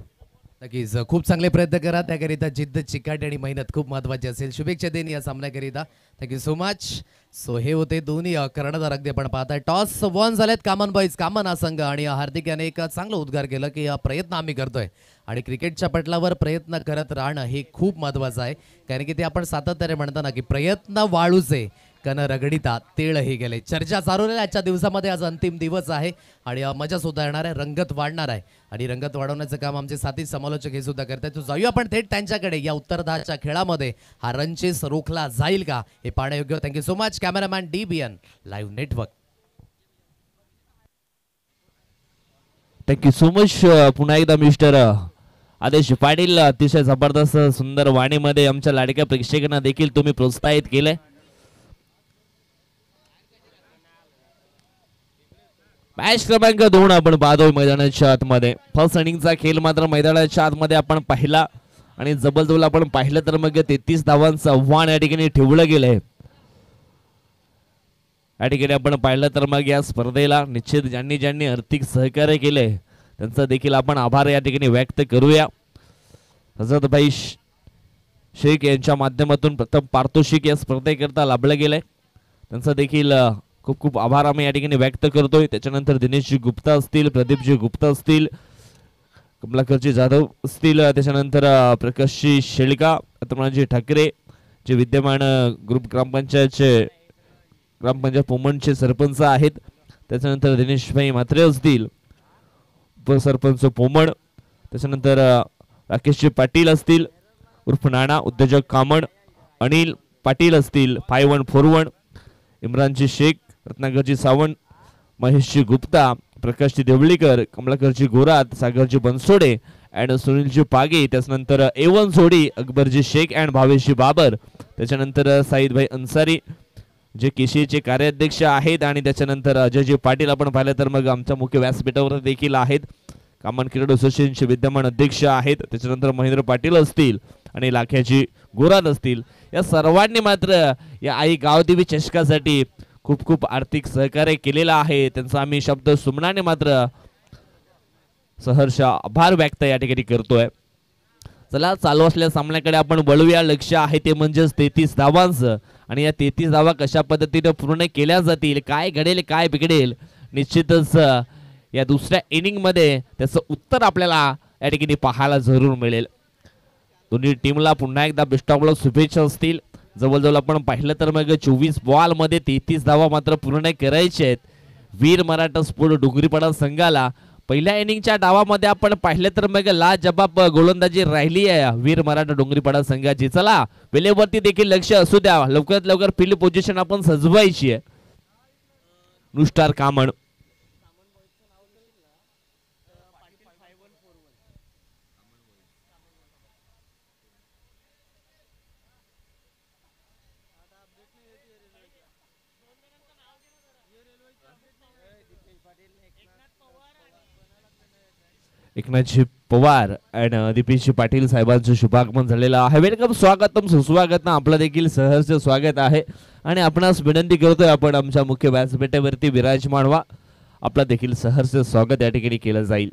नक्कीच खूप चांगले प्रयत्न करा. त्याकरिता जिद्द, चिकाटी आणि मेहनत खूप महत्त्वाची असेल. शुभेच्छा देईन या सामन्याकरिता. Thank you so much. सो हे होते दोन्ही कर्णधार. अगदी आपण पाहताय टॉस वन झालेत कामन बॉईज कामन हा संघ आणि हार्दिक याने एक चांगलं उद्गार केलं की प्रयत्न आम्ही करतोय आणि क्रिकेटच्या पटलावर प्रयत्न करत राहणं हे खूप महत्त्वाचं आहे. कारण की ते आपण सातत्याने म्हणतो ना की प्रयत्न वाळूचे कन रगडिता तेळही गेले. चर्चा चालवलेल्या आजच्या दिवसामध्ये आज अंतिम दिवस आहे आणि मजा सुद्धा येणार आहे, रंगत वाढणार आहे आणि रंगत वाढवण्याचं काम आमचे साथी समालोचक हे सुद्धा करतात. तो जाऊया आपण थेट त्यांच्याकडे. या उत्तरार्धाच्या खेळामध्ये हा रनचेस रोखला जाईल का हे पाहण्यायोग्य. Thank you so much cameraman DBN live network. Thank you so much. पुन्हा एकदा मिस्टर आदेश पाटील अतिशय जबरदस्त सुंदर वाणीमध्ये आमच्या लाडक्या प्रेक्षकांना देखील तुम्ही प्रोत्साहित केलंय. मॅच क्रमांक 2 आपण पाहतोय मैदानाच्या आतमध्ये. फर्स्ट इनिंगचा खेळ मात्र मैदानाच्या आतमध्ये आपण पाहिला आणि जबरदस्त आपण पाहिलं तर मग 33 धावांचं आव्हान या ठिकाणी ठेवलं गेलंय. या ठिकाणी आपण पाहिलं तर मग या स्पर्धेला निश्चित ज्यांनी आर्थिक सहकार्य केलंय त्यांचा देखील आपण आभार या ठिकाणी व्यक्त करूया. हजरतभाई शेख यांच्या माध्यमातून प्रथम पारितोषिक या स्पर्धेकरता लाभलं गेलंय. त्यांचा देखील खूप खूप आभार आम्ही या ठिकाणी व्यक्त करतोय. त्याच्यानंतर दिनेशजी गुप्ता असतील, प्रदीपजी गुप्ता असतील, कमलाकरजी जाधव असतील, त्याच्यानंतर प्रकाशजी शेळका, अतुलजी ठाकरे जे विद्यमान ग्रुप ग्रामपंचायत पोमणचे सरपंच आहेत. त्याच्यानंतर दिनेशभाई म्हात्रे असतील, उपसरपंच पोमण. त्याच्यानंतर राकेशजी पाटील असतील उर्फ नाना, उद्योजक कामण, अनिल पाटील असतील 5141, इम्रानजी शेख, रत्नाकरजी सावंत, महेशजी गुप्ता, प्रकाशजी देवळीकर, कमलाकरजी गोरात, सागरजी बनसोडे अँड सुनीलजी पागे. त्याच्यानंतर A1 जोडी अकबरजी शेख अँड भावेशजी बाबर. त्याच्यानंतर साईदभाई अन्सारी जे केशीचे कार्याध्यक्ष आहेत आणि त्याच्यानंतर अजयजी पाटील आपण पाहिलं तर मग आमच्या मुख्य व्यासपीठावर देखील आहेत. कामन क्रिकेट असोसिएशनचे विद्यमान अध्यक्ष आहेत. त्याच्यानंतर महेंद्र पाटील असतील आणि लाख्याजी गोरात असतील. या सर्वांनी मात्र या आई गावदेवी चषकासाठी खूप खूप आर्थिक सहकार्य केलेलं आहे. त्यांचा आम्ही शब्द सुमनाने मात्र सहर्ष आभार व्यक्त या ठिकाणी करतोय. चला चालू असलेल्या सामन्याकडे आपण वळूया. लक्ष आहे ते म्हणजेच 33 धावांचं आणि या 33 धावा कशा पद्धतीने पूर्ण केल्या जातील, काय घडेल काय बिघडेल, निश्चितच या दुसऱ्या इनिंग मध्ये त्याचं उत्तर आपल्याला या ठिकाणी पाहायला जरूर मिळेल. दोन्ही टीमला पुन्हा एकदा बेस्ट ऑफ लक शुभेच्छा असतील. जवळजवळ आपण पाहिलं तर मग 24 बॉल मध्ये 33 धावा मात्र पूर्ण करायचे आहेत. वीर मराठा स्पोर्ट डोंगरीपाडा संघाला पहिल्या इनिंगच्या डावामध्ये आपण पाहिलं तर मग लाजबाब गोलंदाजी राहिली आहे वीर मराठा डोंगरीपाडा संघाची. चला वेळेवरती देखील लक्ष असू द्या. लवकरात लवकर फील्ड पोझिशन आपण सजवायची आहे. नुस्टार कामण, एकनाथजी पवार आणि दीपेशजी पाटील साहेबांचं शुभागमन झालेलं आहे. वेलकम, स्वागतम, सुस्वागत. आपलं देखील सहर्ष स्वागत आहे आणि आपणास विनंती करतोय आपण आमच्या मुख्य व्यासपीठावरती विराजमान व्हा. आपलं देखील सहर्ष स्वागत या ठिकाणी केलं जाईल.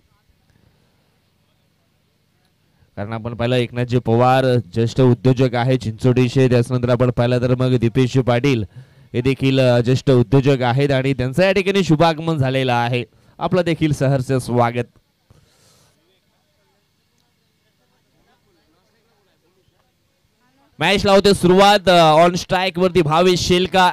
कारण आपण पाहिलं एकनाथजी पवार ज्येष्ठ उद्योजक आहे चिंचोडीचे. त्याच्यानंतर आपण पाहिलं तर मग दीपेशजी पाटील हे देखील ज्येष्ठ उद्योजक आहेत आणि त्यांचं या ठिकाणी शुभागमन झालेलं आहे. आपलं देखील सहर्ष स्वागत. मॅच लावते सुरुवात. ऑन स्ट्राइक वरती भावेश शेलका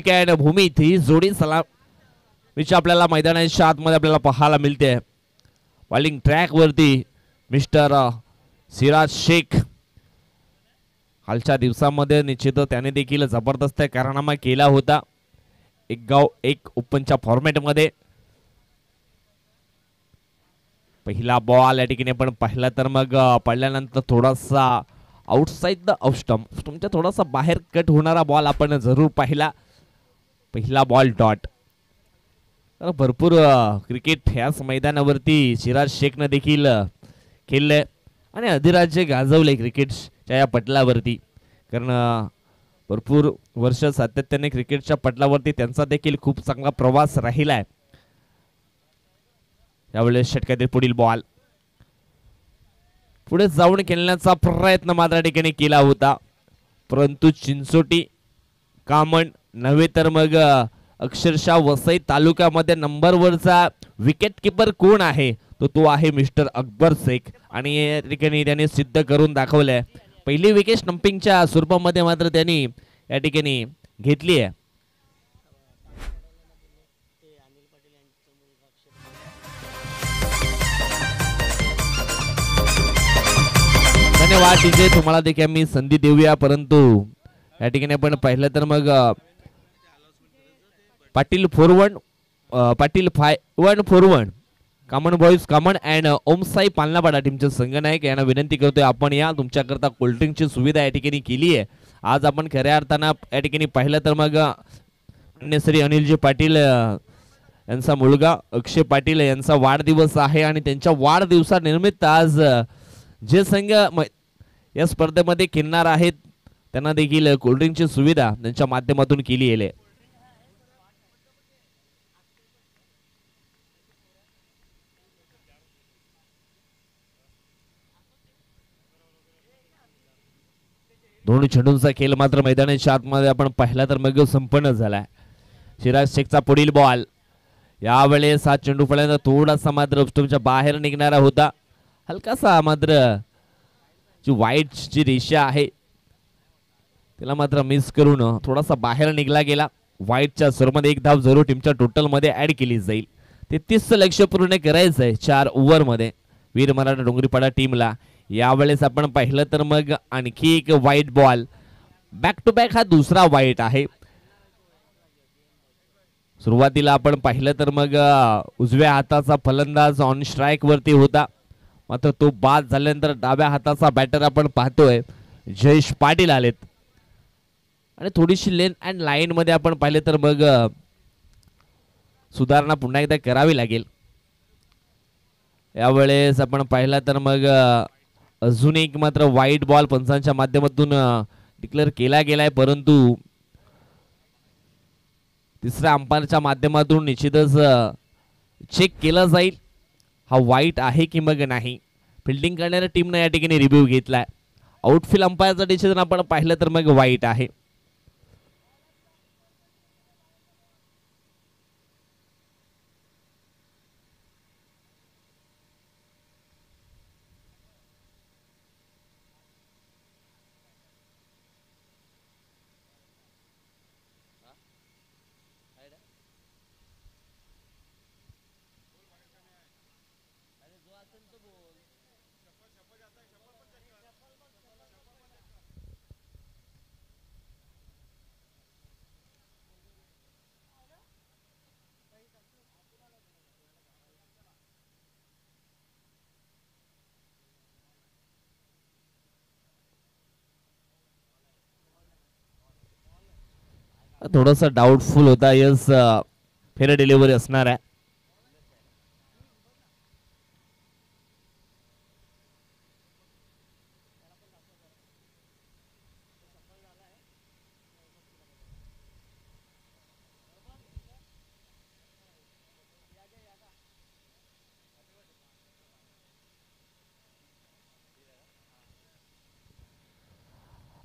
अँड भूमित ही जोडी सलामीची आपल्याला मैदानाच्या आतमध्ये आपल्याला पाहायला मिळते. बॉलिंग ट्रॅक वरती मिस्टर सिराज शेख. कालच्या दिवसामध्ये निश्चित त्याने देखील जबरदस्त कारनामा केला होता. एक गाव एक ओपनच्या फॉर्मॅटमध्ये. पहिला बॉल या ठिकाणी आपण पाहिला तर मग पडल्यानंतर थोडासा आउटसाइड द ऑफ स्टंप, तुमच्या थोडासा बाहेर कट होणारा बॉल आपण जरूर पाहिला. पहिला बॉल डॉट. भरपूर क्रिकेट ह्याच मैदानावरती सिराज शेखनं देखील खेळले आणि अधिराज्य गाजवले क्रिकेटच्या या पटलावरती. कारण भरपूर वर्ष सातत्याने क्रिकेटच्या पटलावरती त्यांचा देखील खूप चांगला प्रवास राहिला आहे. यावेळेस षटकातील पुढील बॉल पुढे जाऊन खेळण्याचा प्रयत्न मात्र ठिकाणी केला होता, परंतु चिंचोटी कामण नव्हे तर मग अक्षरशः वसई तालुक्यामध्ये नंबर वरचा विकेट किपर कोण आहे तो आहे मिस्टर अकबर शेख आणि या ठिकाणी त्याने सिद्ध करून दाखवलंय. पहिली विकेट स्टंपिंगच्या स्वरूपामध्ये मात्र त्यांनी या ठिकाणी घेतली आहे. धन्यवाद डीजे, तुम्हाला देखील मी संधी देऊया. परंतु या ठिकाणी आपण पाहिलं तर मग पाटील 4-1 पाटील 5-1 कॉमन बॉईज कॉमन अँड ओमसाई पालनापाडा टीमचे संघनायक यांना विनंती करतोय आपण या तुमच्याकरता कोल्ड्रिंकची सुविधा या ठिकाणी केली आहे. आज आपण खऱ्या अर्थानं या ठिकाणी पाहिलं तर मग श्री अनिलजी पाटील यांचा मुलगा अक्षय पाटील यांचा वाढदिवस आहे आणि त्यांच्या वाढदिवसानिमित्त आज जे संघ या स्पर्धेमध्ये खेळणार आहेत त्यांना देखील कोल्ड्रिंकची सुविधा त्यांच्या माध्यमातून केली आहे. दोन चेंडूंचा खेळ मात्र मैदानाच्या आतमध्ये आपण पाहिला तर मग संपन्न झालाय. सिराज शेखचा पुढील बॉल. यावेळेस हा चेंडू पडल्यानंतर थोडासा मात्र स्टंपच्या बाहेर निघणारा होता. हलकासा मात्र जी वाईट जी रेषा आहे त्याला मात्र मिस करून थोडासा बाहेर निघला गेला. वाईटच्या स्वरूपामध्ये एक धाव जरूर टीमच्या टोटल मध्ये ऍड केली जाईल. 33 लक्ष्य पूर्ण करायचं आहे 4 ओव्हर मध्ये वीर मराठा डोंगरीपाडा टीमला. यावेळेस आपण पाहिलं तर मग आणखी एक वाईट बॉल. बॅक टू बॅक हा दुसरा वाईट आहे. सुरुवातीला आपण पाहिलं तर मग उजव्या हाताचा फलंदाज ऑन स्ट्राइक वरती होता, मात्र तो बाद झाल्यानंतर डाव्या हाताचा बॅटर आपण पाहतोय जयेश पाटील आलेत आणि थोडीशी लेन अँड लाईन मध्ये आपण पाहिले तर मग सुधारणा पुन्हा एकदा करावी लागेल. यावेळेस आपण पाहिला तर मग अजून एक मात्र वाईट बॉल पंचांच्या माध्यमातून डिक्लेअर केला गेलाय, परंतु तिसऱ्या अंपायरच्या माध्यमातून निश्चितच चेक केला जाईल हा वाईट आहे की मग नाही. फिल्डिंग करणाऱ्या टीमने या ठिकाणी रिव्ह्यू घेतलाय. आउटफील्ड अंपायरचा डिसिजन आपण पाहिलं तर मग वाईट आहे. थोडासा डाऊटफुल होता. यस, फेअर डिलिव्हरी असणार आहे.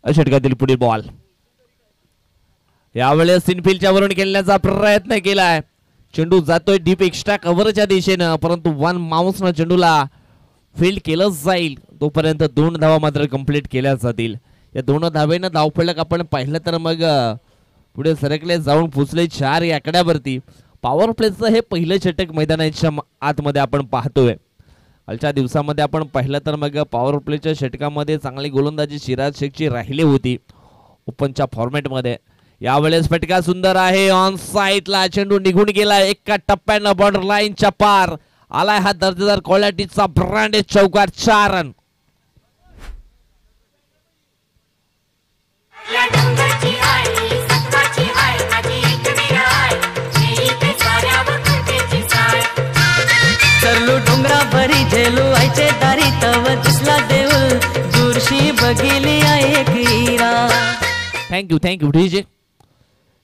षटकातील पुढील बॉल यावेळेस इनफिल्डच्या वरून खेळण्याचा प्रयत्न केलाय. चेंडू जातोय डीप एक्स्ट्रा कव्हरच्या दिशेनं, परंतु वन माउसनं चेंडूला फील्ड केलंच जाईल. तोपर्यंत 2 धावा मात्र कंप्लीट केल्या जातील. या 2 धावेनं धावफलक आपण पाहिलं तर मग पुढे सरकले जाऊन पोचले 4 या आकड्यावरती. पॉवर प्लेचं हे पहिलं षटक मैदानाच्या आतमध्ये आपण पाहतोय. कालच्या दिवसामध्ये आपण पाहिलं तर मग पॉवर प्लेच्या षटकामध्ये चांगली गोलंदाजी सिराज शेखची राहिली होती ओपनच्या फॉर्मॅटमध्ये. यावेळेस फटका सुंदर आहे. ऑन साईडला चेंडू निघून गेला. एका टप्प्यानं बॉर्डर लाईनच्या पार आलाय हा दर्जेदार क्वालिटीचा ब्रँडेड चौकार. 4 रन. चरलू डोंगरा भरी झेलू आयचे दारी तव दिसला देऊल दूरशी बघिली आहे किरा. Thank you DJ.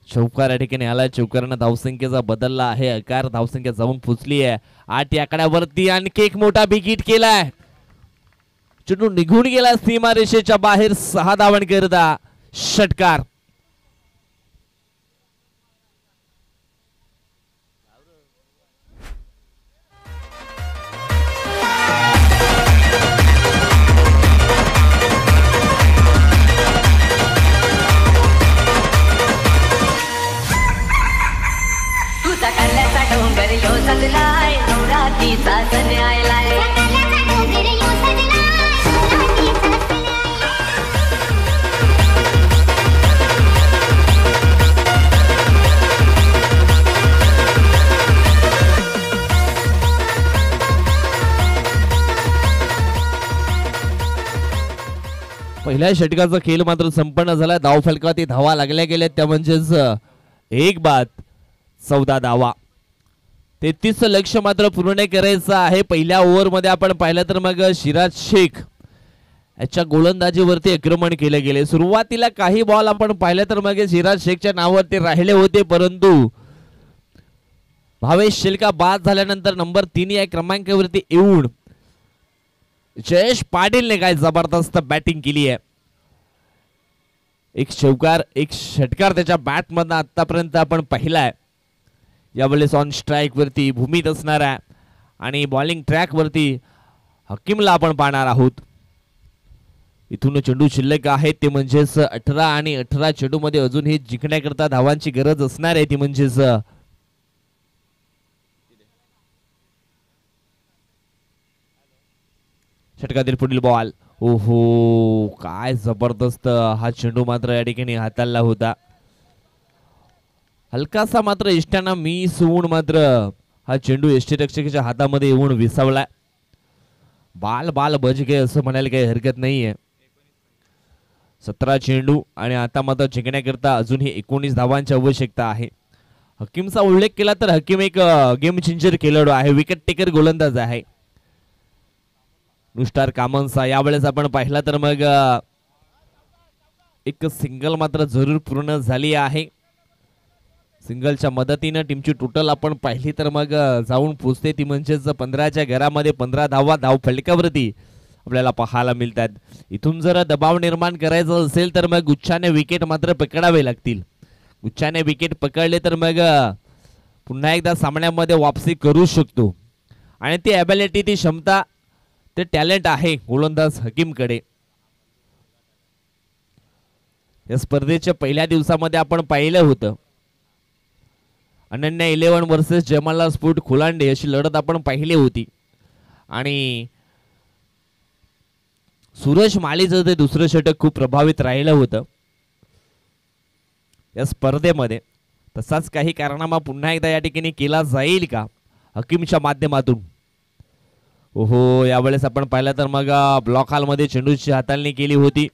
चौकार या ठिकाणी आला. चौकारानं धावसंख्येचा बदलला आहे आकार. धावसंख्या जाऊन पोचली आहे 8 या आकड्यावरती. आणखी एक मोठा बिगिट केलाय. चेंडू निघून गेला सीमारेषेच्या बाहेर. 6 धावांकरिता षटकार. डोंगर यो सजलाय नवरात्रीचा सण आयलाय. पहिल्या षटकाचा खेळ मात्र संपन्न झाला. धावफलकावरती धावा लागल्या गेल्या त्या म्हणजेच 1 बाद 14 धावा. 33 लक्ष मात्र पूर्ण करायचं आहे. पहिल्या ओव्हरमध्ये आपण पाहिलं तर मग सिराज शेख याच्या गोलंदाजीवरती आक्रमण केलं गेले. सुरुवातीला काही बॉल आपण पाहिलं तर मग सिराज शेखच्या नावावरती राहिले होते, परंतु भावेश शेलका बाद झाल्यानंतर नंबर 3 या क्रमांकावरती येऊन जयेश पाटीलने काय जबरदस्त बॅटिंग केली आहे. एक चौकार एक षटकार त्याच्या बॅटमधनं आतापर्यंत आपण पाहिलाय. यावेळेस ऑन स्ट्राईक वरती भूमीत असणारा आणि बॉलिंग ट्रॅक वरती हकीमला आपण पाहणार आहोत. इथून चेंडू शिल्लक आहे ते म्हणजेच 18 आणि 18 चेंडू मध्ये अजूनही जिंकण्याकरता धावांची गरज असणार आहे ती म्हणजेच षटकातील पुढील बॉल. ओहो, काय जबरदस्त हा चेंडू मात्र या ठिकाणी हाताळला होता. हलकासा मात्र इष्टांना मिस होऊन मात्र हा चेंडू यष्टीरक्षकाच्या हातामध्ये येऊन विसावला. बाल बाल बच गे असं म्हणायला काही हरकत नाहीये. 17 चेंडू आणि आता मात्र जिंकण्याकरता अजूनही 19 धावांची आवश्यकता आहे. हकीमचा उल्लेख केला तर हकीम एक गेम चेंजर खेळाडू आहे, विकेट टेकर गोलंदाज आहे. नुस्टार कामनचा यावेळेस आपण पाहिला तर मग एक सिंगल मात्र जरूर पूर्ण झाली आहे. सिंगलच्या मदतीनं टीमची टोटल आपण पाहिली तर मग जाऊन पोचते ती म्हणजेच 15च्या घरामध्ये 15 धावा धाव फलकावरती आपल्याला पाहायला मिळतात. इथून जर दबाव निर्माण करायचा असेल तर मग गुच्छाने विकेट मात्र पकडावे लागतील. गुच्छाने विकेट पकडले तर मग पुन्हा एकदा सामन्यामध्ये वापसी करू शकतो आणि ती ॲबिलिटी ती क्षमता ते टॅलेंट आहे गोलंदाज हकीमकडे. या स्पर्धेच्या पहिल्या दिवसामध्ये आपण पाहिलं होतं अनन्या 11 वर्सेस जयमाला स्फोट खोलांडे अशी लढत आपण पाहिली होती आणि सूरज मालीचं ते दुसरं षटक खूप प्रभावित राहिलं होतं या स्पर्धेमध्ये. तसाच काही कारनामा पुन्हा एकदा या ठिकाणी केला जाईल का हकीमच्या माध्यमातून. ओहो, यावेळेस आपण पाहिलं तर मग ब्लॉक हॉलमध्ये चेंडूची हाताळणी केली होती.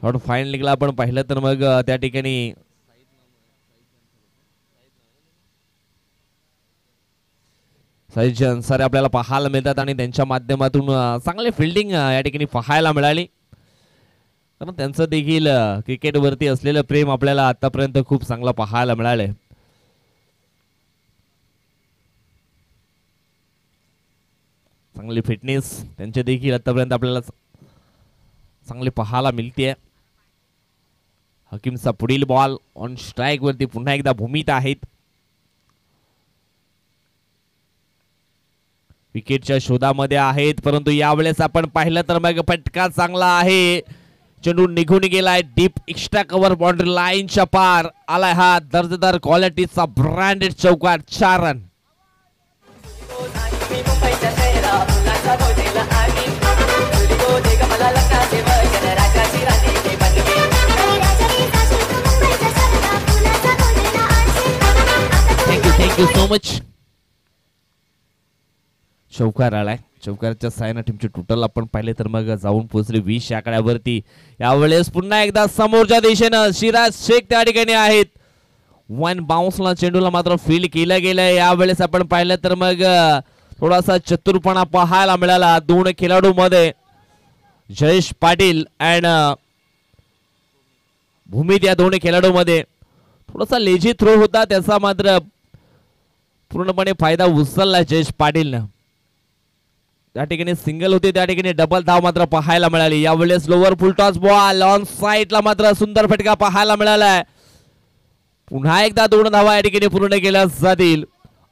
क्वार्टर फायनलला आपण पाहिलं तर मग त्या ठिकाणी साईज अन्सारी आपल्याला पाहायला मिळतात आणि त्यांच्या माध्यमातून चांगली फिल्डिंग या ठिकाणी पाहायला मिळाली. कारण त्यांचं देखील क्रिकेटवरती असलेलं प्रेम आपल्याला आतापर्यंत खूप चांगलं पाहायला मिळालंय. चांगली फिटनेस त्यांचे देखील आतापर्यंत आपल्याला चांगली पाहायला मिळते. हकीमचा पुढील बॉल ऑन स्ट्राईक वरती पुन्हा एकदा भूमित आहेत. विकेटच्या शोधामध्ये आहेत, परंतु यावेळेस आपण पाहिलं तर मग फटका चांगला आहे. चेंडू निघून गेलाय डीप एक्स्ट्रा कव्हर बाउंड्री लाईनच्या पार आलाय हा दर्जेदार क्वालिटीचा ब्रँडेड चौकार. 4 रन. Thank you so much. चौकार आलाय. चौकारच्या सायना टीमची टोटल आपण पाहिले तर मग जाऊन पोहोचले 20 आकड्यावरती. यावेळेस पुन्हा एकदा समोरच्या दिशेनं सिराज शेख त्या ठिकाणी आहेत. 1 बाउन्सला चेंडूला मात्र फील केलं गेलंय. यावेळेस आपण पाहिलं तर मग थोडासा चतुरपणा पाहायला मिळाला 2 खेळाडू मध्ये. जयेश पाटील अँड भूमित या 2 खेळाडू मध्ये थोडासा लेझी थ्रो होता, त्याचा मात्र पूर्णपणे फायदा उचलला जयेश पाटीलनं. त्या ठिकाणी सिंगल होते, त्या ठिकाणी डबल धाव मात्र पाहायला मिळाली. यावेळेस लोअर फुलटॉस बॉल ऑन साईडला मात्र सुंदर फटका पाहायला मिळालाय. पुन्हा एकदा 2 धावा या ठिकाणी पूर्ण केल्या जातील.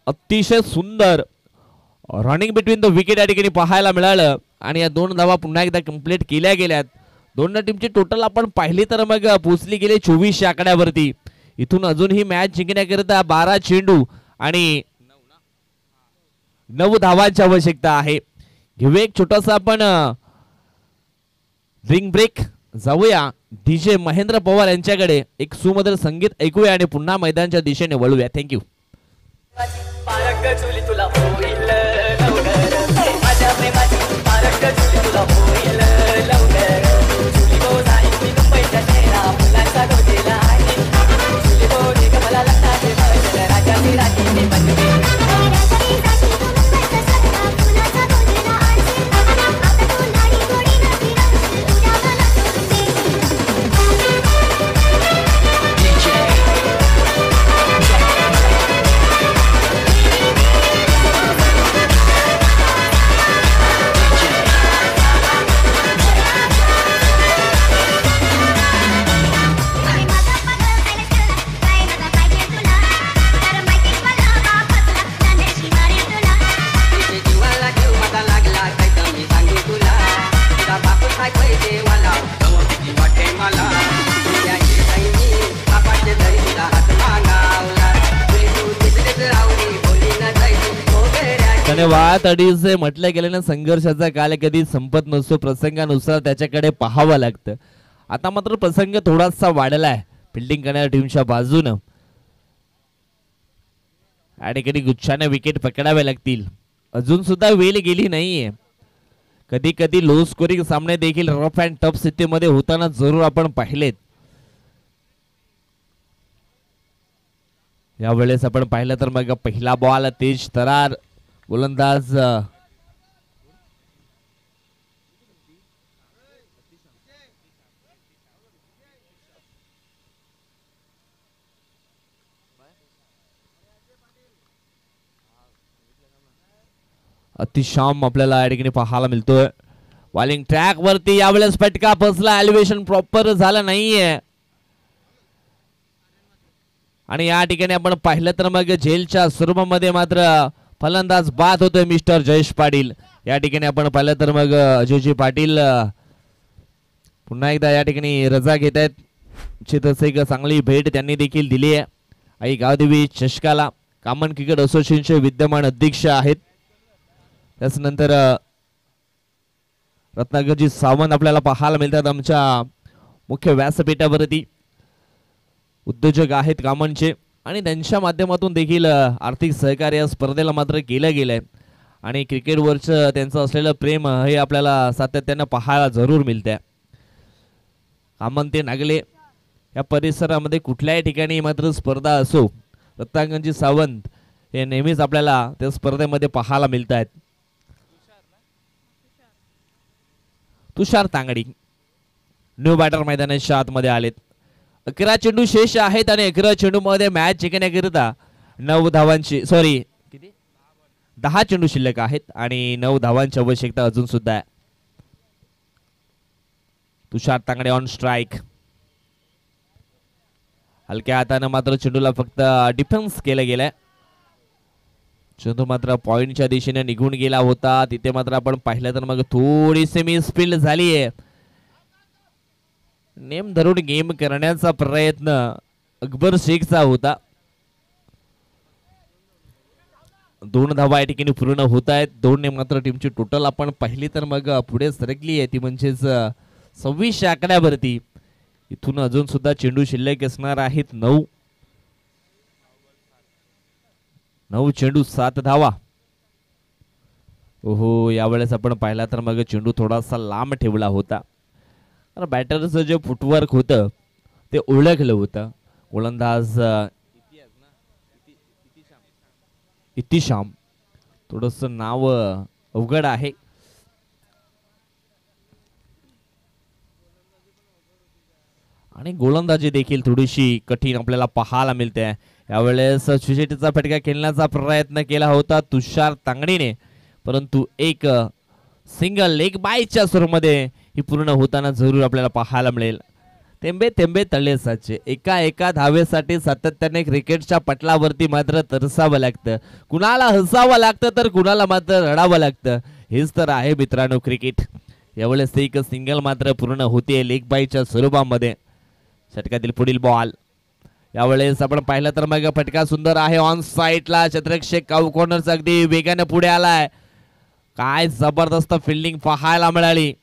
अतिशय सुंदर रनिंग बिटवीन द विकेट या ठिकाणी पाहायला मिळालं आणि या 2 धावा पुन्हा एकदा कंप्लीट केल्या गेल्यात. दोन्ही टीमची टोटल आपण पाहिली तर मग पोचली गेली 24 आकड्यावरती. इथून अजून ही मॅच जिंकण्याकरिता 12 चेंडू आणि 9 धावांची आवश्यकता आहे. घेऊया एक छोटासा आपण ड्रिंक ब्रेक. जाऊया डीजे महेंद्र पवार यांच्याकडे, एक सुमधुर संगीत ऐकूया आणि पुन्हा मैदानाच्या दिशेने वळूया. थँक्यू. धन्यवाद. अडीचे म्हटलं गेल्यानं संघर्षाचा काल कधी संपत नसतो, प्रसंगानुसार त्याच्याकडे पाहावं लागतं. आता मात्र प्रसंग थोडासा वाढलाय फिल्डिंग करणाऱ्या टीमच्या बाजूनं. आणि कधी गुच्छाने विकेट पकडावे लागतील. अजून सुद्धा वेळ गेली नाहीये. कधी कधी लो स्कोरिंग सामने देखील रफ अँड टफ स्थितीमध्ये होताना जरूर आपण पाहिलेत. यावेळेस आपण पाहिलं तर मग पहिला बॉल तेज तरार गोलंदाज अतिशाम आपल्याला या ठिकाणी पाहायला मिळतोय. बॉलिंग ट्रॅक वरती यावेळेस फटका बसला. एलिव्हेशन प्रॉपर झालं नाहीये आणि या ठिकाणी आपण पाहिलं तर मग झेलच्या स्वरूपामध्ये मात्र फलंदाज बाद होतोय मिस्टर जयेश पाटील. या ठिकाणी आपण पाहिलं तर मग अजयजी पाटील पुन्हा एकदा या ठिकाणी रजा घेत आहेत. निश्चितच एक चांगली भेट त्यांनी देखील दिली आहे. आई गावदेवी चषकाला कॉमन क्रिकेट असोसिएशनचे विद्यमान अध्यक्ष आहेत. त्यानंतर रत्नाकरजी सावंत आपल्याला पाहायला मिळतात आमच्या मुख्य व्यासपीठावरती. उद्योजक आहेत कामनचे आणि त्यांच्या माध्यमातून देखील आर्थिक सहकार्य स्पर्धेला मात्र केलं गेलंय आणि क्रिकेटवरचं त्यांचं असलेलं प्रेम हे आपल्याला सातत्यानं पाहायला जरूर मिळतंय. कामन ते नागले या परिसरामध्ये कुठल्याही ठिकाणी मात्र स्पर्धा असो, रत्नाकरजी सावंत हे नेहमीच आपल्याला त्या स्पर्धेमध्ये पाहायला मिळत आहेत. तुषार तांगडी न्यू बॅटर मैदानाच्या आतमध्ये आलेत. 11 चेंडू शेष आहेत आणि 11 चेंडू मध्ये मॅच जिंकण्याकरिता 9 धावांची किती 10 चेंडू शिल्लक आहेत आणि 9 धावांची आवश्यकता अजून सुद्धा आहे. तुषार तांगडे ऑन स्ट्राईक. हलक्या हाताने मात्र चेंडूला फक्त डिफेन्स केलं गेलंय. चेंडू मात्र पॉइंटच्या दिशेने निघून गेला होता. तिथे मात्र आपण पाहिलं तर मग थोडीशी मिसफील्ड झाली आहे. नेम धरून गेम करण्याचा प्रयत्न अकबर शेखचा होता. 2 धावा या ठिकाणी पूर्ण होत आहेत. 2 ने मात्र टीमची टोटल आपण पाहिली तर मग पुढे सरकली आहे ती म्हणजेच 26 आकड्यावरती. इथून अजून सुद्धा चेंडू शिल्लक असणार आहेत 9 चेंडू 7 धावा. ओहो, यावेळेस आपण पाहिला तर मग चेंडू थोडासा लांब ठेवला होता. बॅटरचं जे फुटवर्क होतं ते ओळखलं होतं. गोलंदाज इतिशाम थोडस नाव अवघड आहे. आणि गोलंदाजी देखील थोडीशी कठीण आपल्याला पाहायला मिळते. यावेळेस सुशेटीचा फटका खेळण्याचा प्रयत्न केला होता तुषार तांगडीने, परंतु एक सिंगल लेग बायच्या स्वरूपामध्ये ही पूर्ण होताना जरूर आपल्याला पाहायला मिळेल. थेंबे थेंबे तळे साचे. एका धावेसाठी सातत्याने क्रिकेटच्या पटलावरती मात्र तरसावं लागतं. कुणाला हसावं लागतं तर कुणाला मात्र रडावं लागतं. हेच तर आहे मित्रांनो क्रिकेट. यावेळेस एक सिंगल मात्र पूर्ण होते लेग बायच्या स्वरूपामध्ये. षटकातील पुढील बॉल. यावेळेस आपण पाहिलं तर मग फटका सुंदर आहे ऑन साईडला. चंद्रशेख काऊ कॉर्नरचा अगदी वेगाने पुढे आलाय. काय जबरदस्त फिल्डिंग पाहायला मिळाली.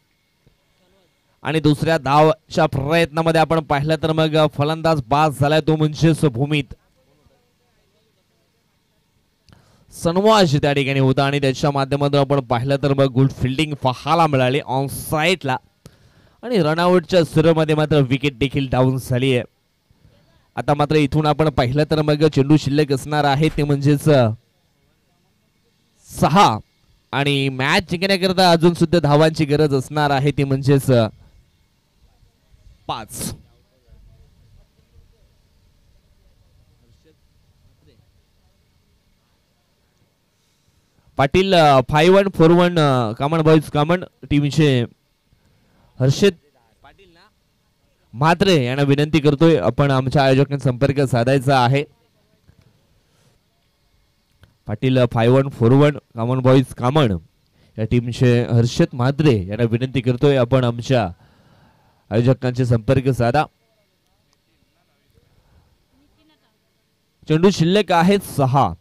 आणि दुसऱ्या धावच्या प्रयत्नामध्ये आपण पाहिलं तर मग फलंदाज बाद झालाय तो म्हणजेच भूमीत. सनवाज त्या ठिकाणी होता आणि त्याच्या माध्यमातून आपण पाहिलं तर मग गुड फिल्डिंग पाहायला मिळाली ऑन साईडला. आणि रनआउटच्या सुरूमध्ये मात्र विकेट देखील डाऊन झाली आहे. आता मात्र इथून आपण पाहिलं तर मग चेंडू शिल्लक असणार आहे ते म्हणजेच 6 आणि मॅच जिंकण्याकरता अजून सुद्धा धावांची गरज असणार आहे ती म्हणजेच 5. पाटील 5141 कामन बॉईज कामन टीमचे हर्षद पाटील ना म्हात्रे यांना विनंती करतोय आपण आमच्या आयोजकांना संपर्क साधायचा आहे. पाटील 5141 कामन बॉईज कामन या टीमचे हर्षद म्हात्रे यांना विनंती करतोय आपण आमच्या आयोजकांचे संपर्क साधा. चेंडू शिल्लक आहेत 6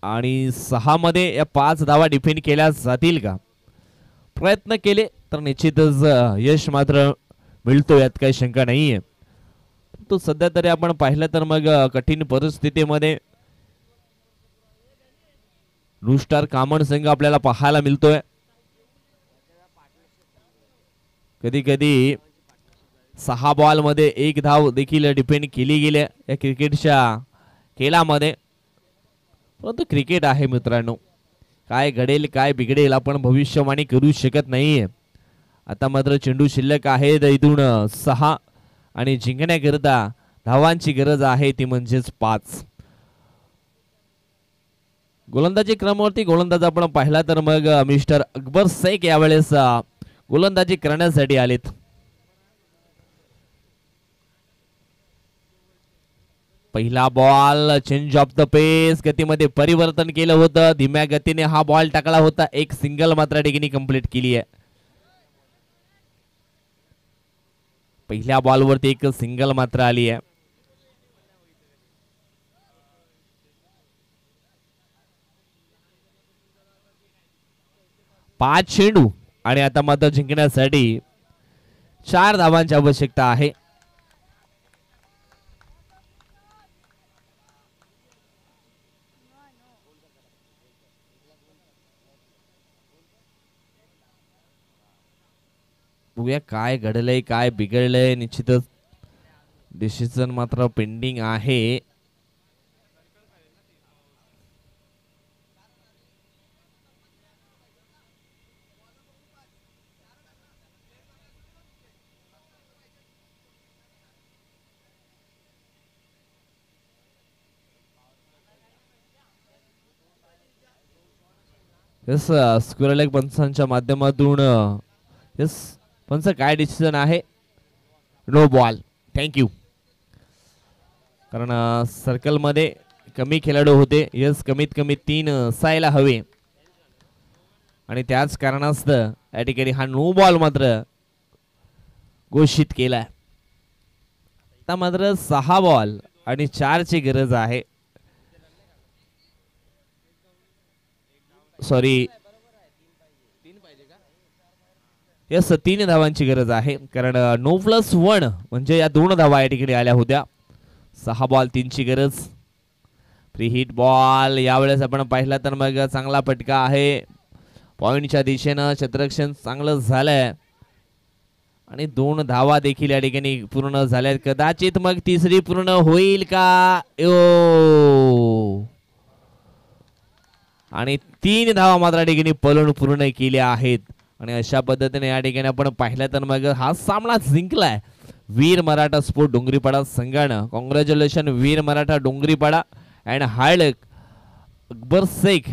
आणि 6 मध्ये या 5 धावा डिफेंड केल्या जातील का? प्रयत्न केले तर निश्चितच यश मात्र मिळतो यात काही शंका नाहीये. तो सध्या तरी आपण पाहिलं तर मग कठीण परिस्थितीमध्ये ब्लू स्टार कामन संघ आपल्याला पाहायला मिळतोय. कधी कधी 6 बॉल मध्ये 1 धाव देखील डिफेंड केली गेली या क्रिकेटच्या खेळामध्ये. परंतु क्रिकेट आहे मित्रांनो, काय घडेल काय बिघडेल आपण भविष्यवाणी करू शकत नाहीये. आता मात्र चेंडू शिल्लक आहे इथून 6 आणि जिंकण्याकरता धावांची गरज आहे ती म्हणजेच 5. गोलंदाजी क्रमावरती गोलंदाज आपण पाहिला तर मग मिस्टर अकबर शेख यावेळेस गोलंदाजी करण्यासाठी आलेत. पहिला बॉल चेंज ऑफ द पेस गतीमध्ये परिवर्तन केलं होतं. धीम्या गतीने हा बॉल टाकला होता. एक सिंगल मात्र ठिकाणी कंप्लीट केली आहे. पहिल्या बॉलवरती एक सिंगल मात्र आली आहे. पाच चेंडू आणि आता मात्र जिंकण्यासाठी 4 धावांची आवश्यकता आहे. बघूया काय घडलंय काय बिघडलंय. निश्चितच डिसिजन मात्र पेंडिंग आहे. यस स्क्वेअर लेग पंचांच्या माध्यमातून यस पंच काय डिसिजन आहे. No ball. थँक्यू. कारण सर्कल मध्ये कमी खेळाडू होते. यस कमीत कमी 3 असायला हवे आणि त्याच कारणास्तव या ठिकाणी हा नो बॉल मात्र घोषित केलाय. आता मात्र 6 बॉल आणि 4 ची गरज आहे. सॉरी यस 3 धावांची गरज आहे. कारण 9+1 म्हणजे या 2 धावा या ठिकाणी आल्या होत्या. 6 बॉल 3 ची गरज. फ्री हिट बॉल यावेळेस आपण पाहिला तर मग चांगला फटका आहे. पॉइंटच्या दिशेनं क्षेत्ररक्षण चांगलं झालंय आणि 2 धावा देखील या ठिकाणी पूर्ण झाल्यात. कदाचित मग तिसरी पूर्ण होईल का. आणि 3 धावा मात्र या ठिकाणी पळून पूर्ण केल्या आहेत. आणि अशा पद्धतीने या ठिकाणी आपण पाहिलं तर मग हा सामना जिंकलाय वीर मराठा स्पोर्ट डोंगरीपाडा संघानं. कॉंग्रॅच्युलेशन वीर मराठा डोंगरीपाडा अँड हार्ड Akbar Shaikh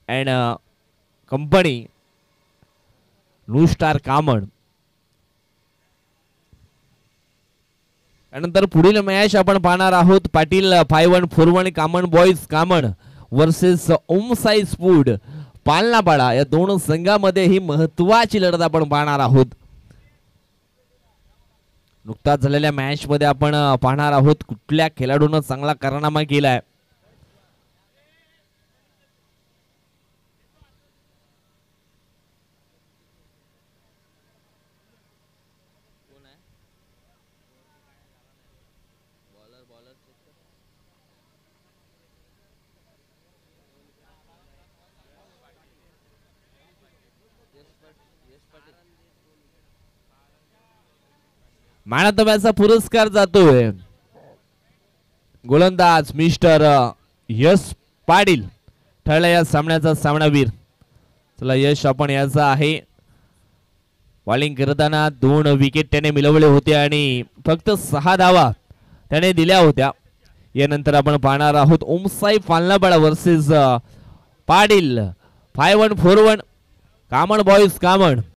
and company new star Kaman. त्यानंतर पुढील मॅच आपण पाहणार आहोत Patil 5141 Kaman boys Kaman versus Omsai sport Palnapada. या 2 संघामध्ये ही महत्वाची लढत आपण पाहणार आहोत. नुकताच झालेल्या मॅच मध्ये आपण पाहणार आहोत कुठल्या खेळाडूनं चांगला कारनामा केलाय. मॅन ऑफ द मॅचचा पुरस्कार जातोय गोलंदाज मिस्टर यश पाटील. ठरला या सामन्याचा सामनावीर. चला यश आपण याचा आहे. बॉलिंग करताना 2 विकेट त्याने मिळवले होते आणि फक्त 6 धावा त्याने दिल्या होत्या. यानंतर आपण पाहणार आहोत ओमसाई पालनापाडा वर्सेस पाटील 5141 कामण बॉईज कामण.